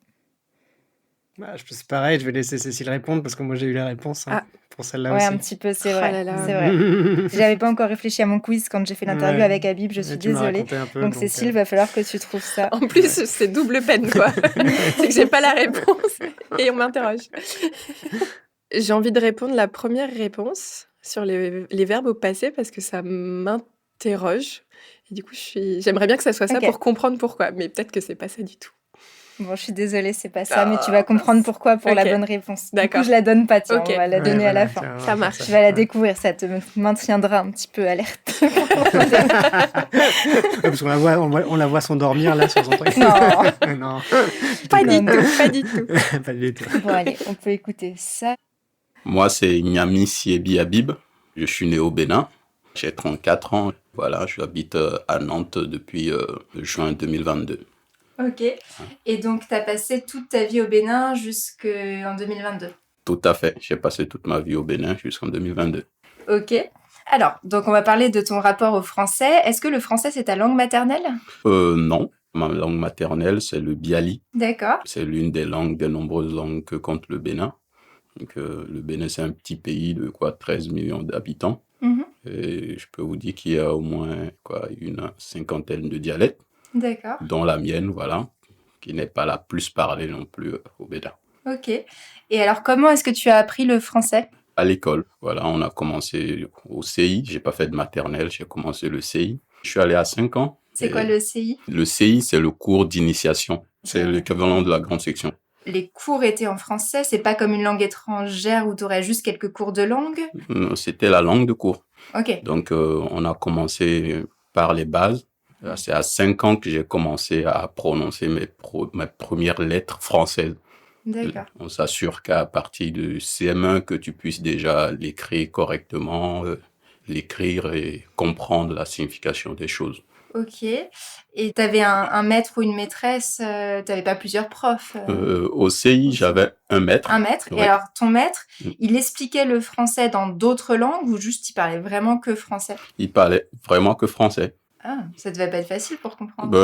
Bah, c'est pareil, je vais laisser Cécile répondre parce que moi j'ai eu la réponse Ah. pour celle-là Ouais, aussi. un petit peu, c'est Oh vrai. là là. C'est vrai. J'avais pas encore réfléchi à mon quiz quand j'ai fait l'interview Ouais. avec Habib, je suis Tu m'as désolée. raconté un peu. Donc Cécile, va falloir que tu trouves ça. En plus, c'est double peine, quoi. C'est que j'ai pas la réponse et on m'interroge. J'ai envie de répondre la première réponse sur les verbes au passé parce que ça m'interroge. Et du coup, j'aimerais bien que ça soit ça Ok. pour comprendre pourquoi, mais peut-être que c'est pas ça du tout. Bon, je suis désolée, c'est pas ça, mais tu Ah, vas comprendre mince. pourquoi pour la Ok. bonne réponse. Du D'accord. coup, je la donne pas, tiens, Ok. on va la Ouais, donner à la voilà, fin. tiens, on va Ça faire marche. Tu vas la Ouais. découvrir, ça te maintiendra un petit peu alerte. Parce qu'on on la voit s'endormir là sur son truc. Non. Non, Pas du Comme- tout, pas du tout. pas du tout. Bon, allez, on peut écouter ça. Moi, c'est Niami Siebi Habib. Je suis né au Bénin. J'ai 34 ans. Voilà, j'habite à Nantes depuis juin 2022. Ok. Et donc, tu as passé toute ta vie au Bénin jusqu'en 2022. Tout à fait. J'ai passé toute ma vie au Bénin jusqu'en 2022. Ok. Alors, donc on va parler de ton rapport au français. Est-ce que le français, c'est ta langue maternelle? Non. Ma langue maternelle, c'est le biali. D'accord. C'est l'une des nombreuses langues que compte le Bénin. Donc, le Bénin, c'est un petit pays de 13 millions d'habitants. Mhm. Et je peux vous dire qu'il y a au moins une cinquantaine de dialectes, D'accord. dont la mienne, voilà, qui n'est pas la plus parlée non plus au Bénin. Ok. Et alors, comment est-ce que tu as appris le français? À l'école, voilà, on a commencé au CI. J'ai pas fait de maternelle, j'ai commencé le CI. Je suis allé à 5 ans. C'est Et quoi le CI? Le CI, c'est le cours d'initiation. C'est l'équivalent de la grande section. Les cours étaient en français, c'est pas comme une langue étrangère où tu aurais juste quelques cours de langue? C'était la langue de cours. Ok. Donc, on a commencé par les bases. C'est à 5 ans que j'ai commencé à prononcer mes premières lettres françaises. D'accord. On s'assure qu'à partir de CM1, que tu puisses déjà l'écrire correctement, l'écrire et comprendre la signification des choses. Ok. Et tu avais un maître ou une maîtresse, t'avais pas plusieurs profs? Au CI, j'avais un maître. Un maître. Et Ouais. alors, ton maître, Mm. il expliquait le français dans d'autres langues ou juste il parlait vraiment que français? Il parlait vraiment que français. Ah, ça devait pas être facile pour comprendre.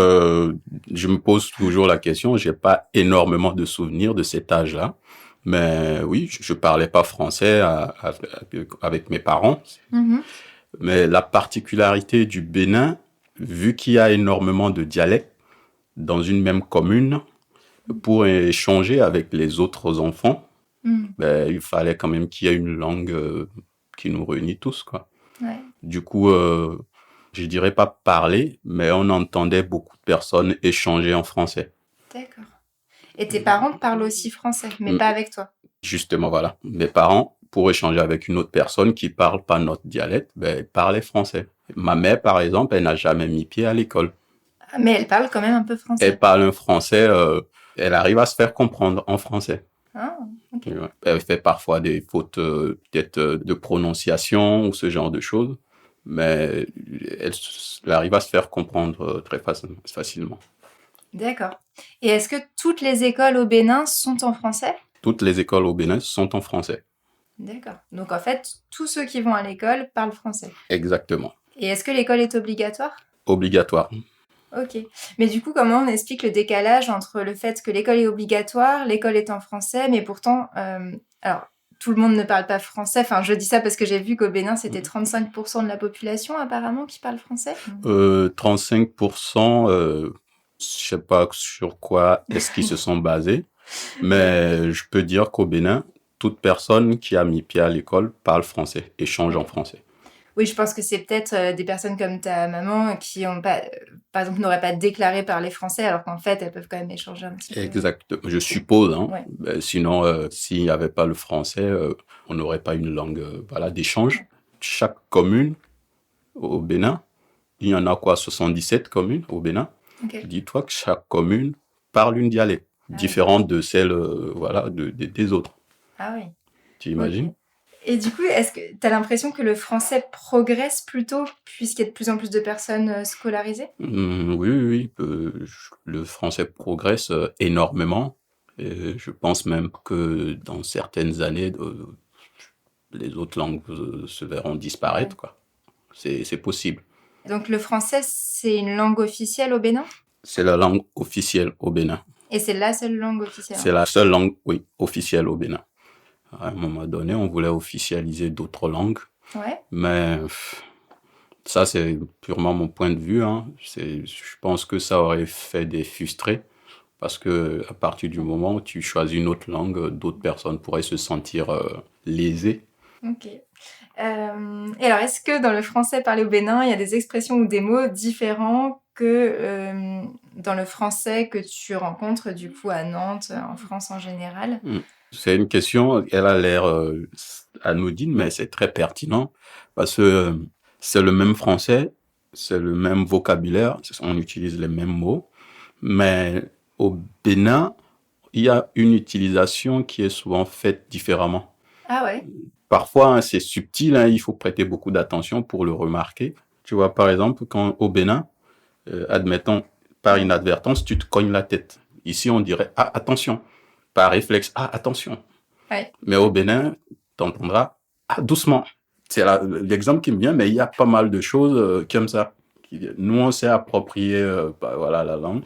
Je me pose toujours la question, j'ai pas énormément de souvenirs de cet âge-là. Mais oui, je parlais pas français avec mes parents. Mhm. Mais la particularité du Bénin, vu qu'il y a énormément de dialectes dans une même commune, pour échanger avec les autres enfants, Mhm. il fallait quand même qu'il y ait une langue qui nous réunit tous, quoi. Ouais. Du coup, je dirais pas parler, mais on entendait beaucoup de personnes échanger en français. D'accord. Et tes parents parlent aussi français, mais Mm. pas avec toi. Justement, voilà. Mes parents, pour échanger avec une autre personne qui parle pas notre dialecte, ils parlaient français. Ma mère, par exemple, elle n'a jamais mis pied à l'école. Ah, mais elle parle quand même un peu français. Elle parle un français, elle arrive à se faire comprendre en français. Ah, ok. Ouais. Elle fait parfois des fautes peut-être de prononciation ou ce genre de choses, mais elle arrive à se faire comprendre très facilement. D'accord. Et est-ce que toutes les écoles au Bénin sont en français? Toutes les écoles au Bénin sont en français. D'accord. Donc en fait, tous ceux qui vont à l'école parlent français. Exactement. Et est-ce que l'école est obligatoire? Obligatoire. Ok. Mais du coup, comment on explique le décalage entre le fait que l'école est obligatoire, l'école est en français, mais pourtant, alors, tout le monde ne parle pas français. Enfin, je dis ça parce que j'ai vu qu'au Bénin, c'était 35% de la population apparemment qui parle français. 35%, je sais pas sur quoi est-ce qu'ils se sont basés, mais je peux dire qu'au Bénin, toute personne qui a mis pied à l'école parle français, échange en français. Oui, je pense que c'est peut-être des personnes comme ta maman qui ont pas, par exemple, n'auraient pas déclaré parler français, alors qu'en fait, elles peuvent quand même échanger un petit peu. Exact. Je suppose. Hein. Ouais. Sinon, s'il n'y avait pas le français, on n'aurait pas une langue d'échange. Chaque commune au Bénin, il y en a 77 communes au Bénin. Ok. Dis-toi que chaque commune parle une dialecte différente de celle des autres. Ah oui. Tu imagines? Ok. Et du coup, est-ce que tu as l'impression que le français progresse plutôt puisqu'il y a de plus en plus de personnes scolarisées? Oui. Le français progresse énormément. Et je pense même que dans certaines années, les autres langues se verront disparaître, quoi. C'est possible. Donc le français, c'est une langue officielle au Bénin? C'est la langue officielle au Bénin. Et c'est la seule langue officielle, C'est hein. la seule langue, oui, officielle au Bénin. À un moment donné, on voulait officialiser d'autres langues, Ouais. mais ça, c'est purement mon point de vue, hein. Je pense que ça aurait fait des frustrés, parce que à partir du moment où tu choisis une autre langue, d'autres personnes pourraient se sentir lésées. Ok. Et alors, est-ce que dans le français parlé au Bénin, il y a des expressions ou des mots différents que dans le français que tu rencontres du coup à Nantes, en France en général? C'est une question, elle a l'air anodine, mais c'est très pertinent, parce que c'est le même français, c'est le même vocabulaire, on utilise les mêmes mots, mais au Bénin, il y a une utilisation qui est souvent faite différemment. Ah ouais? Parfois, hein, c'est subtil, hein, il faut prêter beaucoup d'attention pour le remarquer. Tu vois, par exemple, quand au Bénin, admettons, par inadvertance, tu te cognes la tête. Ici, on dirait, ah, attention. Par réflexe, ah, attention. Ouais. Mais au Bénin, tu entendras, ah, doucement. C'est l'exemple qui me vient, mais il y a pas mal de choses comme ça. Nous, on s'est approprié voilà, la langue.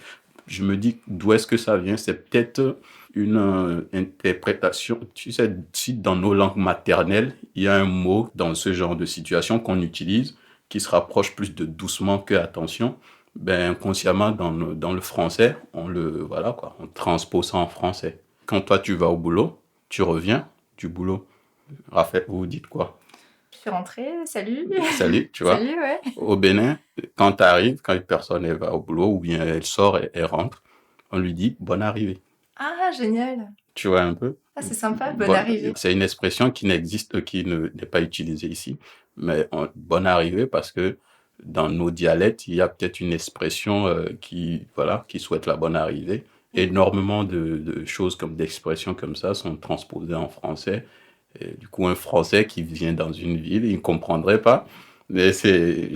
Je me dis, d'où est-ce que ça vient? C'est peut-être une interprétation. Tu sais, si dans nos langues maternelles, il y a un mot dans ce genre de situation qu'on utilise qui se rapproche plus de doucement que attention, ben, inconsciemment, dans le français, voilà, quoi, on transpose ça en français. Quand toi, tu vas au boulot, tu reviens du boulot. Raphaël, vous dites quoi? Je suis rentrée, salut. Salut, tu vois. Salut, ouais. Au Bénin, quand tu arrives, quand une personne elle va au boulot ou bien elle sort et elle rentre, on lui dit bonne arrivée. Ah, génial. Tu vois un peu? Ah, c'est sympa, bonne arrivée. C'est une expression qui n'existe, qui n'est pas utilisée ici, mais bonne arrivée parce que dans nos dialectes, il y a peut-être une expression qui souhaite la bonne arrivée. Énormément de choses d'expressions comme ça sont transposées en français. Et du coup, un Français qui vient dans une ville, il ne comprendrait pas. Mais c'est...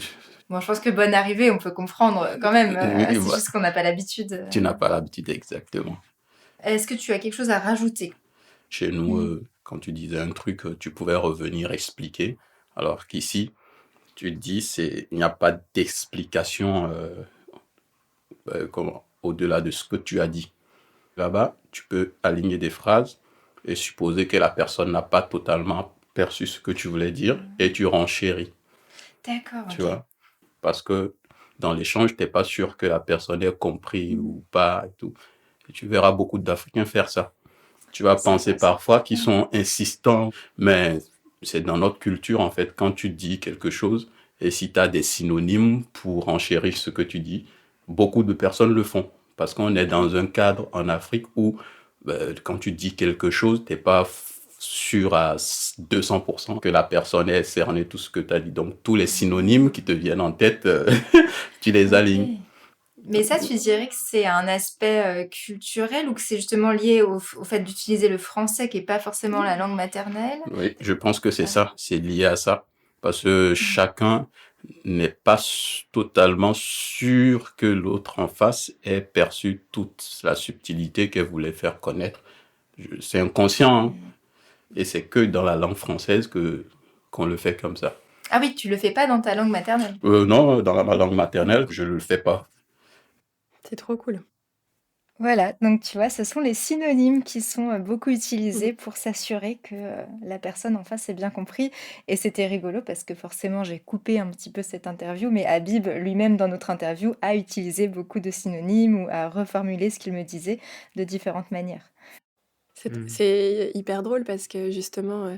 Bon, je pense que bonne arrivée, on peut comprendre quand même. Oui, C'est juste qu'on n'a pas l'habitude. Tu n'as pas l'habitude, exactement. Est-ce que tu as quelque chose à rajouter? Chez nous, quand tu disais un truc, tu pouvais revenir expliquer. Alors qu'ici, tu te dis, il n'y a pas d'explication au-delà de ce que tu as dit. Là-bas, tu peux aligner des phrases et supposer que la personne n'a pas totalement perçu ce que tu voulais dire et tu renchéris. D'accord. Tu vois? Parce que dans l'échange, tu n'es pas sûr que la personne ait compris ou pas et tout. Et tu verras beaucoup d'Africains faire ça. Tu vas penser parfois qu'ils sont insistants, mais c'est dans notre culture, en fait, quand tu dis quelque chose, et si tu as des synonymes pour enchérir ce que tu dis, beaucoup de personnes le font. Parce qu'on est dans un cadre en Afrique où, quand tu dis quelque chose, tu n'es pas sûr à 200% que la personne ait cerné tout ce que tu as dit. Donc, tous les synonymes qui te viennent en tête, tu les alignes. Mais ça, tu dirais que c'est un aspect culturel ou que c'est justement lié au fait d'utiliser le français qui n'est pas forcément la langue maternelle? Oui, je pense que c'est ça, c'est lié à ça. Parce que chacun n'est pas totalement sûr que l'autre en face ait perçu toute la subtilité qu'elle voulait faire connaître. C'est inconscient, hein. Et c'est que dans la langue française qu'on le fait comme ça. Ah oui, tu le fais pas dans ta langue maternelle? Non, dans ma langue maternelle, je ne le fais pas. C'est trop cool. Voilà, donc tu vois, ce sont les synonymes qui sont beaucoup utilisés pour s'assurer que la personne en face ait bien compris. Et c'était rigolo parce que forcément, j'ai coupé un petit peu cette interview, mais Habib lui-même, dans notre interview, a utilisé beaucoup de synonymes ou a reformulé ce qu'il me disait de différentes manières. C'est hyper drôle parce que justement,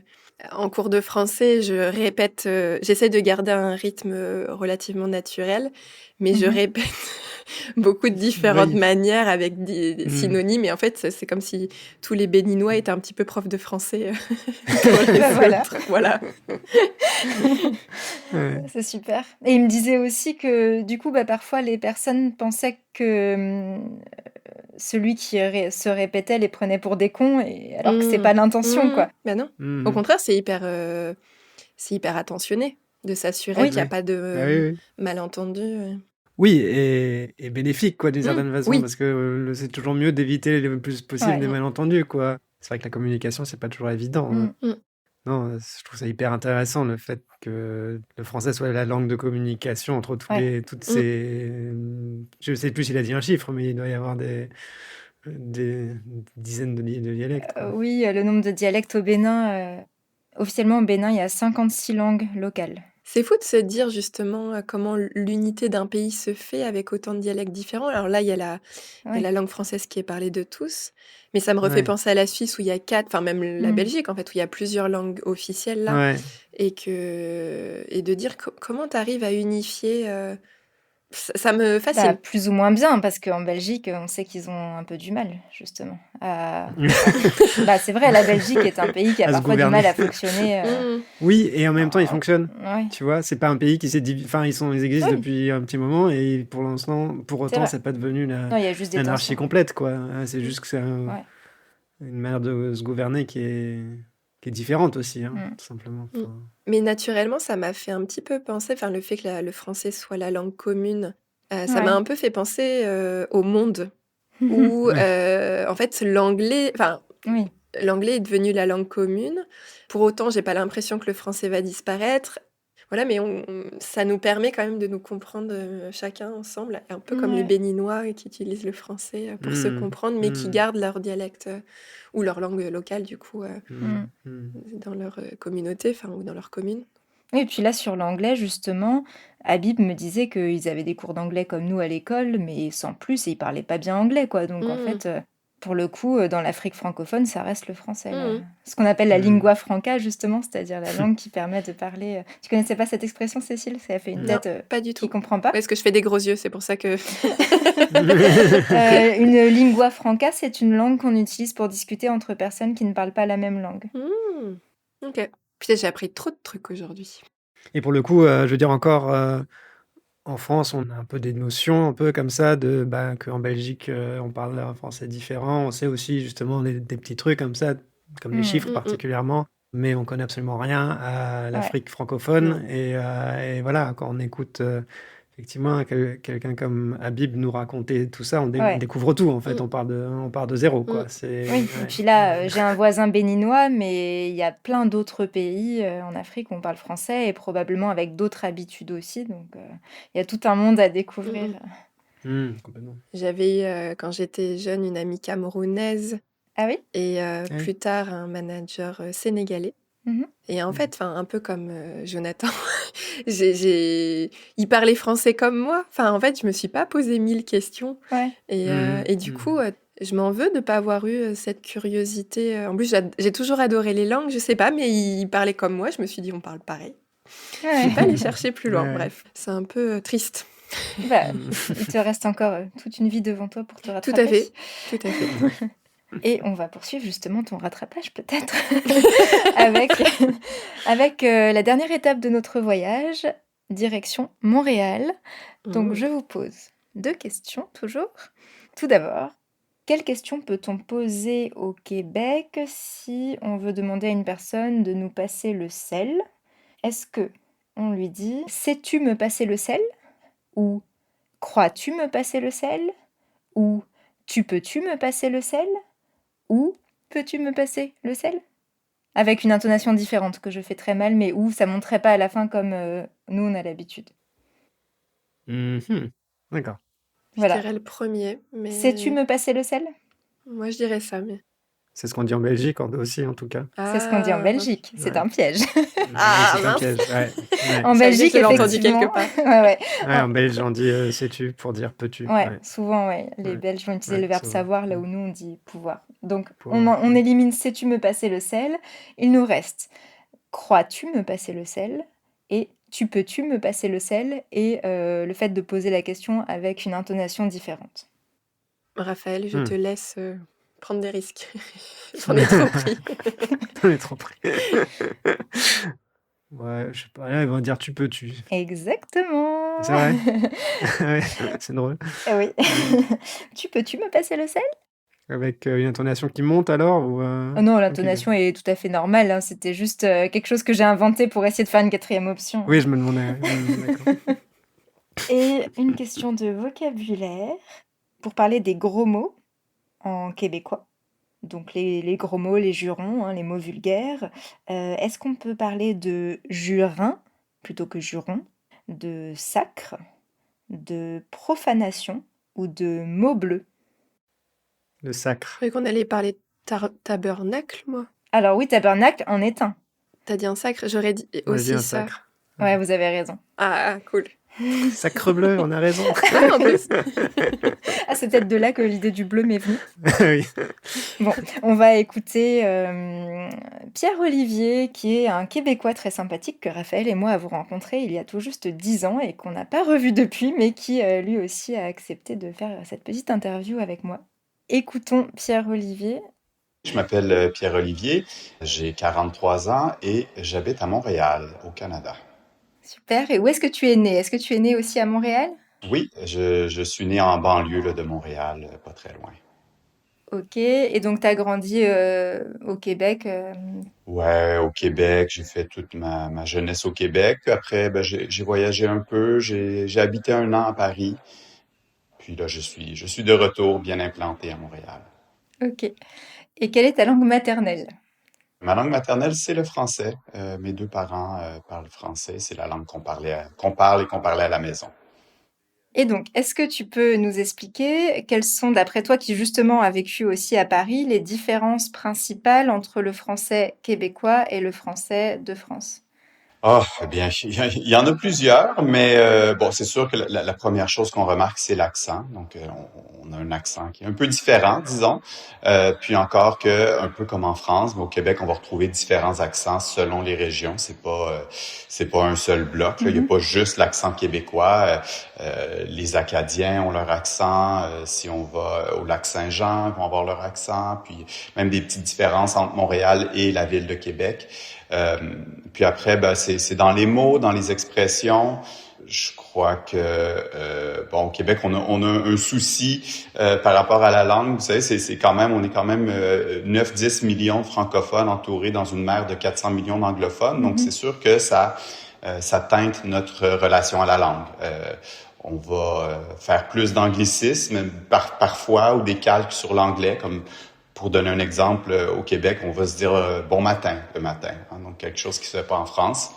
en cours de français, je répète, j'essaie de garder un rythme relativement naturel, mais je répète beaucoup de différentes Oui. manières avec des synonymes. Et en fait, c'est comme si tous les Béninois étaient un petit peu profs de français. Pour les Bah voilà. autres. Voilà. Ouais. C'est super. Et il me disait aussi que du coup, parfois, les personnes pensaient que celui qui se répétait les prenait pour des cons, alors que c'est pas l'intention, quoi. Bah non. Mhm. Au contraire, c'est hyper attentionné de s'assurer Oui. qu'il n'y a Oui. pas de Ah oui, oui. malentendu. Oui, et bénéfique, quoi, d'une certaine façon, oui. parce que c'est toujours mieux d'éviter le plus possible Ouais. des malentendus, quoi. C'est vrai que la communication, c'est pas toujours évident, hein. Mm. Non, je trouve ça hyper intéressant, le fait que le français soit la langue de communication entre toutes ces... Je sais plus s'il a dit un chiffre, mais il doit y avoir des dizaines de dialectes, quoi. Oui, le nombre de dialectes au Bénin, officiellement au Bénin, il y a 56 langues locales. C'est fou de se dire justement comment l'unité d'un pays se fait avec autant de dialectes différents. Alors là, il y a la Ouais. langue française qui est parlée de tous, mais ça me refait Ouais. penser à la Suisse où il y a 4, enfin même la Mmh. Belgique en fait, où il y a plusieurs langues officielles là, Ouais. et de dire comment tu arrives à unifier, ça me Bah, fascine. plus ou moins bien, parce qu'en Belgique, on sait qu'ils ont un peu du mal, justement, à bah, c'est vrai, la Belgique est un pays qui a À se parfois du gouverner. mal à fonctionner, Mmh. Oui, et en même temps, ils fonctionnent. ouais, Tu vois, c'est pas un pays qui s'est enfin, ils existent oui, depuis un petit moment et pour l'instant, pour c'est autant, vrai. c'est pas devenu Non, il y a juste des l'anarchie tensions. complète, quoi. C'est juste que c'est Ouais. une manière de se gouverner qui est différente aussi, hein, Mmh. tout simplement. Mmh. Enfin, Mais naturellement, ça m'a fait un petit peu penser, enfin le fait que le français soit la langue commune, ça m'a Ouais. un peu fait penser au monde où ouais. en fait l'anglais est devenu la langue commune. Pour autant, j'ai pas l'impression que le français va disparaître. Voilà, mais ça nous permet quand même de nous comprendre chacun ensemble, un peu comme les Ouais. Béninois qui utilisent le français pour se Mm, comprendre, mais qui mm, gardent leur dialecte ou leur langue locale du coup mm, mm. dans leur communauté, enfin ou dans leur commune. Oui, et puis là, sur l'anglais, justement, Habib me disait qu'ils avaient des cours d'anglais comme nous à l'école, mais sans plus, et ils parlaient pas bien anglais, quoi. Donc, en Mmh. fait, pour le coup, dans l'Afrique francophone, ça reste le français, Mmh. ce qu'on appelle la Mm. lingua franca, justement, c'est-à-dire la langue qui permet de parler. Tu connaissais pas cette expression, Cécile? Ça a fait une Non, tête pas du qui tout. comprend pas. Parce que je fais des gros yeux, c'est pour ça que. Une lingua franca, c'est une langue qu'on utilise pour discuter entre personnes qui ne parlent pas la même langue. Mmh. Ok. Putain, j'ai appris trop de trucs aujourd'hui. Et pour le coup, je veux dire encore, en France, on a un peu des notions un peu comme ça qu'en Belgique, on parle un français différent. On sait aussi justement des petits trucs comme ça, comme les chiffres particulièrement, mais on connaît absolument rien à l'Afrique francophone. Et voilà, quand on écoute effectivement quelqu'un comme Habib nous raconter tout ça, on découvre tout en fait. On part de zéro, quoi. Oui, et puis là, j'ai un voisin béninois, mais il y a plein d'autres pays en Afrique où on parle français et probablement avec d'autres habitudes aussi. Donc, il y a tout un monde à découvrir. Complètement. J'avais eu, quand j'étais jeune, une amie camerounaise Ah oui? et oui. plus tard un manager sénégalais. Mhm. Et en fait, un peu comme Jonathan, il parlait français comme moi. Enfin, en fait, je me suis pas posé 1000 questions. Ouais. Et du coup, je m'en veux de pas avoir eu cette curiosité. En plus, j'ai toujours adoré les langues, je sais pas, mais il parlait comme moi. Je me suis dit, on parle pareil. Je Ouais. vais pas aller chercher plus loin. Ouais. Bref, c'est un peu triste. Bah, il te reste encore toute une vie devant toi pour te Tout rattraper. à fait, tout à fait. Et on va poursuivre justement ton rattrapage peut-être avec la dernière étape de notre voyage, direction Montréal. Donc je vous pose 2 questions toujours. Tout d'abord, quelle question peut-on poser au Québec si on veut demander à une personne de nous passer le sel? Est-ce que on lui dit « Sais-tu me passer le sel ?» ou « Crois-tu me passer le sel ?» ou « Tu peux-tu me passer le sel ?» ou « Peux-tu me passer le sel ?» Avec une intonation différente que je fais très mal, mais où ça monterait pas à la fin comme nous on a l'habitude. Mhm. D'accord. Je Voilà. dirais le premier, mais... Sais-tu me passer le sel? Moi, je dirais ça, mais... C'est ce qu'on dit en Belgique aussi, en tout cas. C'est ce qu'on dit en Belgique. C'est Ouais. un piège. Ah, c'est un mince. piège. Ouais. En Ça veut dire Belgique, que je l'ai entendu effectivement. quelque part. Ouais. Ouais, en belge, on dit sais-tu pour dire peux-tu. Ouais, souvent, ouais. Les Ouais. Belges vont utiliser Ouais, le verbe souvent. savoir, là où nous, on dit pouvoir. Donc, Pouvoir. on élimine sais-tu me passer le sel. Il nous reste crois-tu me passer le sel et tu peux-tu me passer le sel et le fait de poser la question avec une intonation différente. Raphaël, je te laisse prendre des risques. J'en ai trop pris. J'en ai trop pris. Ouais, je sais pas, là, ils vont dire tu peux-tu. Exactement. C'est vrai. Ouais, c'est drôle. Oui. Tu peux-tu me passer le sel? Avec une intonation qui monte alors ou Oh non, l'intonation est tout à fait normale, hein. C'était juste quelque chose que j'ai inventé pour essayer de faire une 4e option. Oui, je me demandais. D'accord. Et une question de vocabulaire pour parler des gros mots en québécois. Donc les gros mots, les jurons, hein, les mots vulgaires. Est-ce qu'on peut parler de jurin plutôt que juron, de sacre, de profanation ou de mots bleus? Le sacre. Je croyais qu'on allait parler tabernacle, moi. Alors oui, tabernacle en est un. T'as dit un sacre, j'aurais dit On a dit aussi un ça. sacre. Ouais, vous avez raison. Ah, cool. Sacre bleu, on a raison. Ouais, en plus. Ah, c'est peut-être de là que l'idée du bleu m'est venue. Oui. Bon, on va écouter Pierre-Olivier, qui est un Québécois très sympathique que Raphaël et moi avons rencontré il y a tout juste 10 ans et qu'on n'a pas revu depuis, mais qui lui aussi a accepté de faire cette petite interview avec moi. Écoutons Pierre-Olivier. Je m'appelle Pierre-Olivier, j'ai 43 ans et j'habite à Montréal, au Canada. Super. Et où est-ce que tu es né? Est-ce que tu es né aussi à Montréal? Oui, je suis né en banlieue là, de Montréal, pas très loin. Ok. Et donc, tu as grandi au Québec. Ouais, au Québec, j'ai fait toute ma jeunesse au Québec. Après, ben, j'ai voyagé un peu, j'ai habité 1 an à Paris. Puis là, je suis de retour, bien implanté à Montréal. Ok. Et quelle est ta langue maternelle? Ma langue maternelle, c'est le français. Mes 2 parents parlent français. C'est la langue qu'on parle et qu'on parlait à la maison. Et donc, est-ce que tu peux nous expliquer quelles sont, d'après toi, qui justement a vécu aussi à Paris, les différences principales entre le français québécois et le français de France? Ah, eh bien, il y en a plusieurs, mais bon, c'est sûr que la première chose qu'on remarque, c'est l'accent. Donc, on a un accent qui est un peu différent, disons. Puis encore que, un peu comme en France, mais au Québec, on va retrouver différents accents selon les régions. C'est pas un seul bloc. Là. Il n'y a pas juste l'accent québécois. Les Acadiens ont leur accent. Si on va au Lac-Saint-Jean, ils vont avoir leur accent. Puis même des petites différences entre Montréal et la ville de Québec. Puis après, ben, c'est dans les mots, dans les expressions. Je crois que bon, au Québec, on a un souci par rapport à la langue. Vous savez, on est quand même 9-10 millions de francophones entourés dans une mer de 400 millions d'anglophones. Donc, c'est sûr que ça teinte notre relation à la langue. On va faire plus d'anglicisme parfois ou des calques sur l'anglais, comme pour donner un exemple, au Québec, on va se dire bon matin le matin. Hein, donc quelque chose qui se fait pas en France,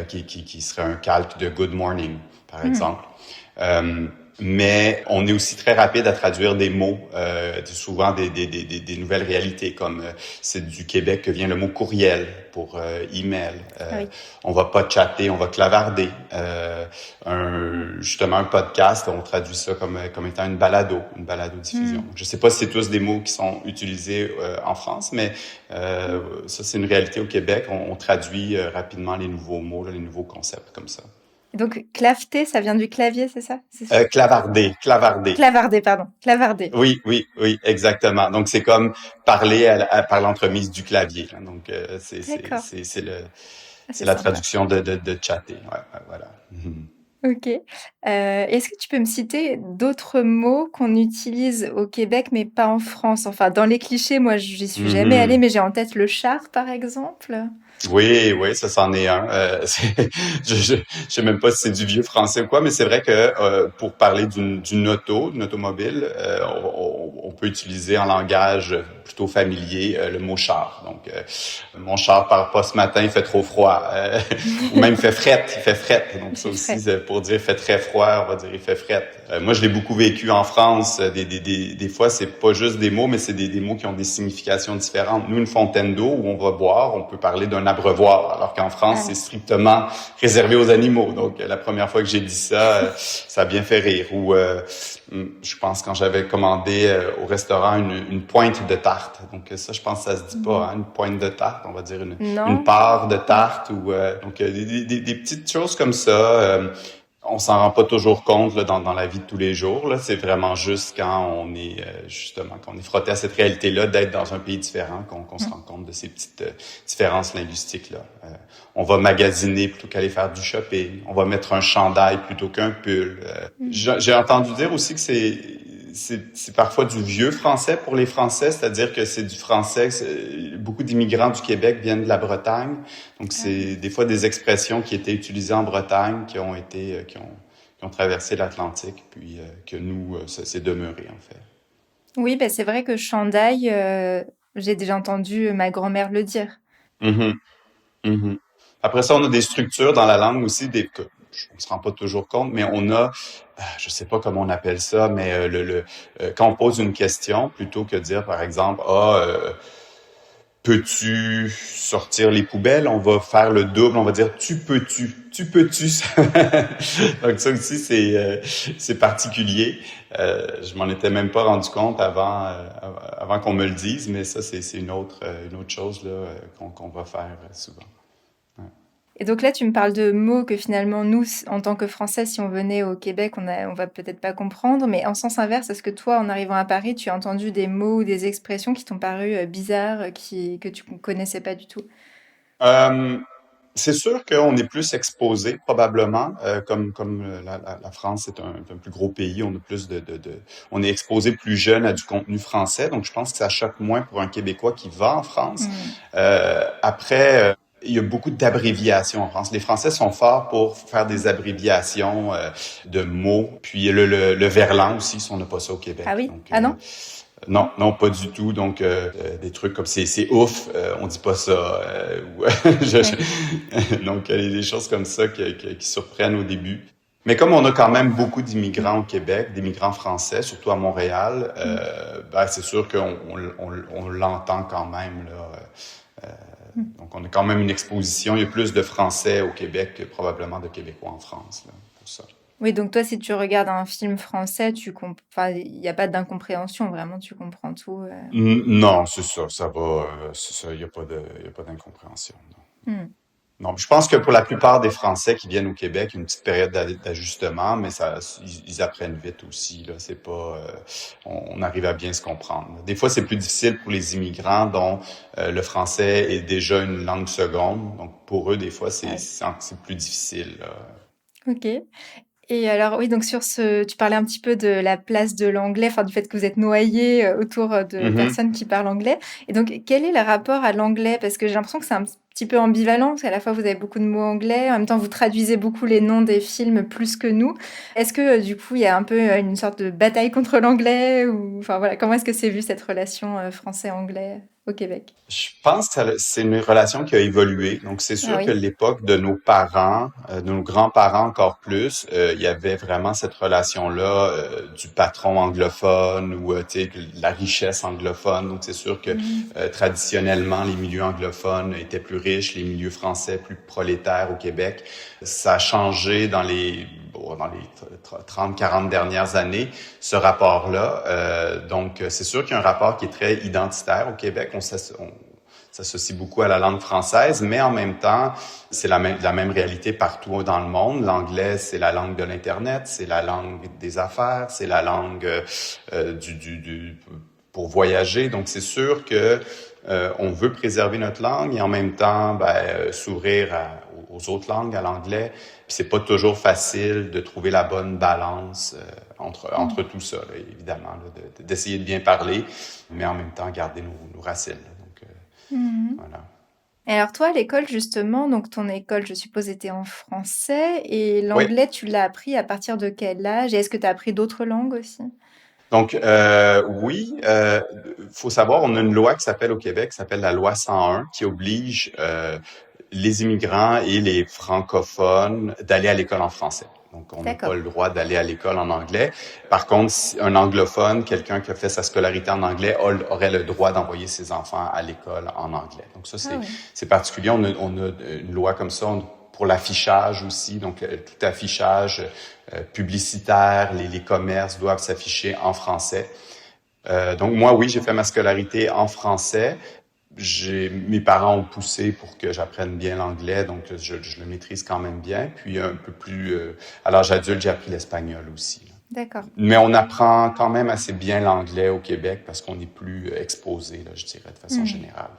qui serait un calque de good morning, par exemple. Mais on est aussi très rapide à traduire des mots, souvent des nouvelles réalités, comme c'est du Québec que vient le mot courriel pour email. Oui. On va pas chatter, on va clavarder. Justement, un podcast, on traduit ça comme étant une balado diffusion. Je sais pas si c'est tous des mots qui sont utilisés en France, mais ça c'est une réalité au Québec. On traduit rapidement les nouveaux mots, là, les nouveaux concepts comme ça. Donc, claveter, ça vient du clavier, c'est ça? Clavarder. Clavarder, pardon. Clavarder. Oui, exactement. Donc c'est comme parler par l'entremise du clavier. Là. Donc D'accord. c'est C'est la sympa. traduction de chatter. Ouais, voilà. Ok. Est-ce que tu peux me citer d'autres mots qu'on utilise au Québec mais pas en France? Enfin, dans les clichés, moi, j'y suis jamais allée, mais j'ai en tête le char, par exemple. Oui, ça c'en est un. Je sais même pas si c'est du vieux français ou quoi, mais c'est vrai que pour parler d'une automobile, on peut utiliser en langage plutôt familier le mot char. Donc, mon char part pas ce matin, il fait trop froid. Ou même il fait fret. Donc ça aussi, pour dire il fait très froid, on va dire il fait fret. Moi, je l'ai beaucoup vécu en France. Des fois, c'est pas juste des mots, mais c'est des mots qui ont des significations différentes. Nous, une fontaine d'eau où on va boire, on peut parler d'un abreuvoir, alors qu'en France, c'est strictement réservé aux animaux. Donc, la première fois que j'ai dit ça, ça a bien fait rire. Ou, je pense quand j'avais commandé au restaurant une pointe de tarte. Donc, ça, je pense que ça se dit pas, hein, une pointe de tarte. On va dire une part de tarte. Ou donc, des petites choses comme ça. On s'en rend pas toujours compte là, dans la vie de tous les jours. Là, c'est vraiment juste quand on est quand on est frotté à cette réalité-là d'être dans un pays différent qu'on se rend compte de ces petites différences linguistiques là. On va magasiner plutôt qu'aller faire du shopping. On va mettre un chandail plutôt qu'un pull. J'ai entendu dire aussi que c'est parfois du vieux français pour les Français, c'est-à-dire que c'est du français. Beaucoup d'immigrants du Québec viennent de la Bretagne, donc c'est des fois des expressions qui étaient utilisées en Bretagne, qui ont traversé l'Atlantique, puis que nous, ça s'est demeuré en fait. Oui, ben c'est vrai que chandail, j'ai déjà entendu ma grand-mère le dire. Mm-hmm. Mm-hmm. Après ça, on a des structures dans la langue aussi, on se rend pas toujours compte, mais on a, je sais pas comment on appelle ça, mais quand on pose une question, plutôt que de dire, par exemple, peux-tu sortir les poubelles? On va faire le double, on va dire tu peux-tu. Donc ça aussi c'est particulier. Je m'en étais même pas rendu compte avant qu'on me le dise, mais ça c'est une autre chose là qu'on va faire souvent. Ouais. Et donc là, tu me parles de mots que finalement, nous, en tant que Français, si on venait au Québec, on va peut-être pas comprendre. Mais en sens inverse, est-ce que toi, en arrivant à Paris, tu as entendu des mots ou des expressions qui t'ont paru bizarres, que tu connaissais pas du tout? C'est sûr qu'on est plus exposé, probablement, comme la France est un plus gros pays, on a plus on est exposé plus jeune à du contenu français, donc je pense que ça choque moins pour un Québécois qui va en France. Après, il y a beaucoup d'abréviations en France. Les Français sont forts pour faire des abréviations de mots, puis le verlan aussi, si on n'a pas ça au Québec. Ah oui? Donc, Ah non? Non, pas du tout. Donc, des trucs comme c'est ouf, on dit pas ça. Donc, il y a des choses comme ça qui surprennent au début. Mais comme on a quand même beaucoup d'immigrants au Québec, d'immigrants français, surtout à Montréal, c'est sûr qu'on l'entend quand même là. Donc, on a quand même une exposition. Il y a plus de Français au Québec que probablement de Québécois en France là, pour ça. Oui, donc toi, si tu regardes un film français, enfin, il n'y a pas d'incompréhension, vraiment, tu comprends tout. Non, c'est ça, ça va, c'est ça, il y a pas d'incompréhension. Non. Hmm. Non, je pense que pour la plupart des Français qui viennent au Québec, une petite période d'ajustement, mais ils apprennent vite aussi. Là, c'est pas, on arrive à bien se comprendre. Des fois, c'est plus difficile pour les immigrants dont le français est déjà une langue seconde. Donc, pour eux, des fois, c'est plus difficile. Là. Ok. Et alors, oui, donc tu parlais un petit peu de la place de l'anglais, enfin, du fait que vous êtes noyé autour de personnes qui parlent anglais. Et donc, quel est le rapport à l'anglais? Parce que j'ai l'impression que c'est un petit peu ambivalent, parce qu'à la fois, vous avez beaucoup de mots anglais, en même temps, vous traduisez beaucoup les noms des films plus que nous. Est-ce que, du coup, il y a un peu une sorte de bataille contre l'anglais? Ou, enfin, voilà, comment est-ce que c'est vu, cette relation français-anglais au Québec? Je pense que c'est une relation qui a évolué. Donc, c'est sûr que l'époque de nos parents, de nos grands-parents encore plus, il y avait vraiment cette relation-là du patron anglophone ou la richesse anglophone. Donc, c'est sûr que traditionnellement, les milieux anglophones étaient plus riches, les milieux français plus prolétaires au Québec. Ça a changé dans les 30-40 dernières années, ce rapport-là. Donc, c'est sûr qu'il y a un rapport qui est très identitaire au Québec. On s'associe beaucoup à la langue française, mais en même temps, c'est la même réalité partout dans le monde. L'anglais, c'est la langue de l'Internet, c'est la langue des affaires, c'est la langue pour voyager. Donc, c'est sûr que on veut préserver notre langue et en même temps s'ouvrir aux autres langues, à l'anglais. Puis c'est pas toujours facile de trouver la bonne balance entre tout ça, là, évidemment, là, d'essayer de bien parler, mais en même temps garder nos racines. Là. Donc, voilà. Et alors toi, à l'école, justement, donc ton école, je suppose, était en français, et l'anglais, tu l'as appris à partir de quel âge? Et est-ce que tu as appris d'autres langues aussi? Donc, oui, faut savoir, on a une loi qui s'appelle au Québec, qui s'appelle la loi 101, qui oblige les immigrants et les francophones d'aller à l'école en français. Donc, on n'a pas le droit d'aller à l'école en anglais. Par contre, un anglophone, quelqu'un qui a fait sa scolarité en anglais, aurait le droit d'envoyer ses enfants à l'école en anglais. Donc, ça, c'est particulier. On a une loi comme ça pour l'affichage aussi. Donc, tout affichage publicitaire, les commerces doivent s'afficher en français. Donc, moi, oui, j'ai fait ma scolarité en français. Mes parents ont poussé pour que j'apprenne bien l'anglais, donc je le maîtrise quand même bien. Puis un peu plus à l'âge adulte, j'ai appris l'espagnol aussi. Là. D'accord. Mais on apprend quand même assez bien l'anglais au Québec parce qu'on est plus exposé, là, je dirais, de façon générale.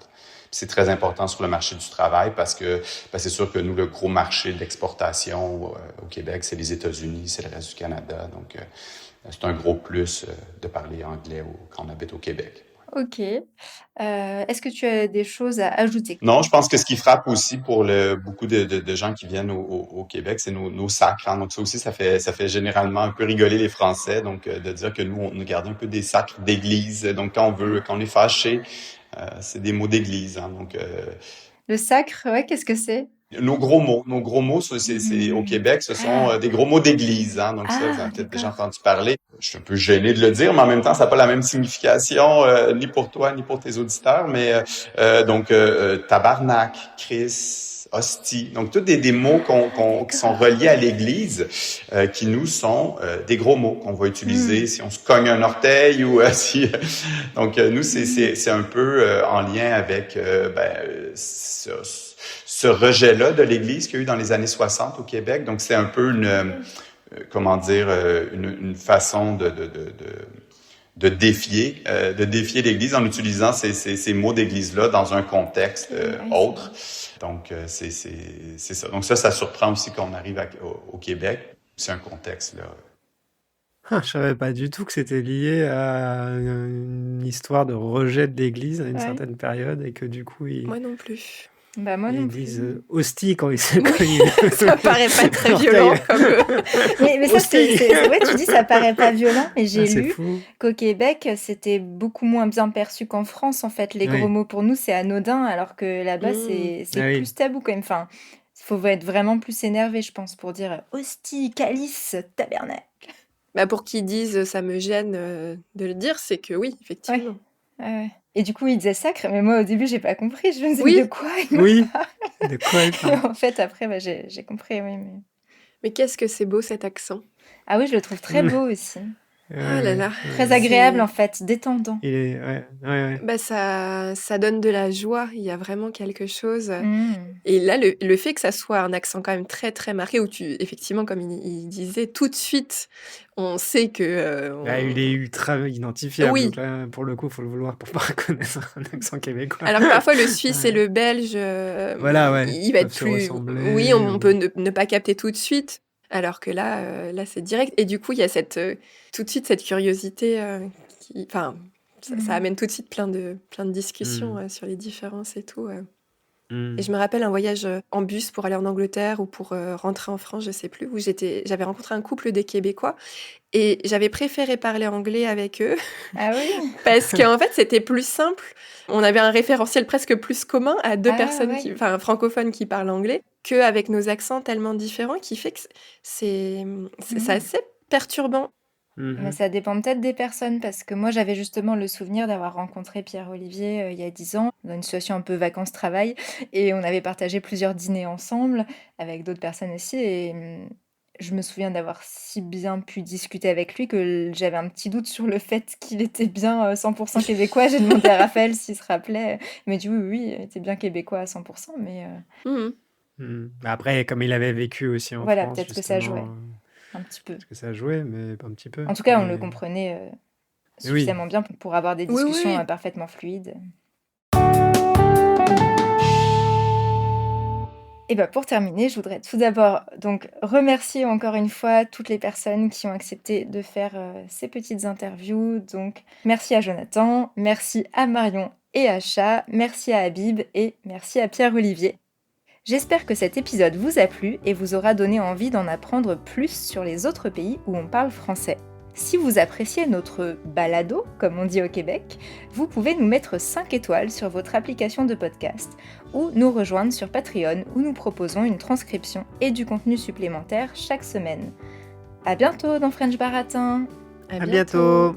C'est très important sur le marché du travail parce que c'est sûr que nous, le gros marché d'exportation au Québec, c'est les États-Unis, c'est le reste du Canada. Donc, c'est un gros plus de parler anglais quand on habite au Québec. Ok. Est-ce que tu as des choses à ajouter? Non, je pense que ce qui frappe aussi pour beaucoup de gens qui viennent au Québec, c'est nos sacres. Hein. Donc ça aussi, ça fait généralement un peu rigoler les Français. Donc de dire que nous, on garde un peu des sacres d'église. Donc quand on est fâché, c'est des mots d'église. Hein. Donc le sacre, ouais, qu'est-ce que c'est? Nos gros mots, au Québec, ce sont des gros mots d'église, hein. Donc ça, vous avez peut-être déjà entendu parler. Je suis un peu gêné de le dire, mais en même temps, ça n'a pas la même signification, ni pour toi, ni pour tes auditeurs. Mais donc, tabarnak, Christ, hostie. Donc, tous des mots qui sont reliés à l'église, qui nous sont des gros mots qu'on va utiliser si on se cogne un orteil ou si... Donc, nous, c'est un peu en lien avec ce rejet-là de l'Église qu'il y a eu dans les années 60 au Québec. Donc, c'est un peu une façon de défier l'Église en utilisant ces mots d'Église-là dans un contexte autre. Donc, c'est ça. Donc, ça surprend aussi qu'on arrive au Québec. C'est un contexte, là. Ah, je savais pas du tout que c'était lié à une histoire de rejet de l'Église à une certaine période et que du coup, Moi non plus. Bah moi non ils plus. disent hostie quand ils se cognent. Ça paraît pas très violent comme... Mais ça, ouais, tu dis ça paraît pas violent, mais j'ai C'est lu fou. qu'au Québec, c'était beaucoup moins bien perçu qu'en France, en fait. Les gros mots, pour nous, c'est anodin, alors que là-bas, c'est Ah oui. plus tabou quand même. Enfin, il faut être vraiment plus énervé, je pense, pour dire hostie, calice, tabernacle. Bah pour qu'ils disent ça me gêne de le dire, c'est que oui, effectivement. Ouais. Et du coup, il disait sacre, mais moi, au début, j'ai pas compris. Je me disais, Oui. de quoi il me Oui, parle de quoi elle parle. En fait, après, bah, j'ai compris, oui. Mais qu'est-ce que c'est beau cet accent. Ah oui, je le trouve très beau aussi. Ah là là. Très agréable, en fait, détendant. Il est, ouais. Bah ça donne de la joie, il y a vraiment quelque chose. Mm. Et là, le fait que ça soit un accent quand même très très marqué, où effectivement, comme il disait, tout de suite, on sait que... Il est ultra identifiable. Oui. Donc là, pour le coup, il faut le vouloir pour pas reconnaître un accent québécois. Alors que parfois, le Suisse et le Belge, Voilà, ouais, il va être peuvent se plus... ressembler, Oui, on ou- peut ne pas capter tout de suite, alors que là, c'est direct. Et du coup, il y a tout de suite cette curiosité qui... Enfin, ça amène tout de suite plein de discussions sur les différences et tout. Et je me rappelle un voyage en bus pour aller en Angleterre ou pour rentrer en France, je sais plus, où j'avais rencontré un couple de Québécois et j'avais préféré parler anglais avec eux Ah oui. parce qu'en fait c'était plus simple. On avait un référentiel presque plus commun à deux personnes, ouais. francophones qui parlent anglais, qu'avec nos accents tellement différents qui fait que c'est assez perturbant. Mais ça dépend peut-être des personnes, parce que moi j'avais justement le souvenir d'avoir rencontré Pierre-Olivier il y a 10 ans, dans une situation un peu vacances-travail, et on avait partagé plusieurs dîners ensemble, avec d'autres personnes aussi, et je me souviens d'avoir si bien pu discuter avec lui que j'avais un petit doute sur le fait qu'il était bien 100% québécois. J'ai demandé à Raphaël s'il se rappelait, il m'a dit oui, il était bien québécois à 100%, mais Après, comme il avait vécu aussi en voilà, France, peut-être que ça justement, jouait un petit peu. Peut-être que ça jouait, mais pas un petit peu. En tout cas, on Mais- le comprenait Oui. suffisamment bien pour avoir des Oui, discussions oui. parfaitement fluides. Et pour terminer, je voudrais tout d'abord donc remercier encore une fois toutes les personnes qui ont accepté de faire ces petites interviews. Donc merci à Jonathan, merci à Marion et à Chat, merci à Habib et merci à Pierre-Olivier. J'espère que cet épisode vous a plu et vous aura donné envie d'en apprendre plus sur les autres pays où on parle français. Si vous appréciez notre balado, comme on dit au Québec, vous pouvez nous mettre 5 étoiles sur votre application de podcast ou nous rejoindre sur Patreon où nous proposons une transcription et du contenu supplémentaire chaque semaine. À bientôt dans French Baratin! À bientôt.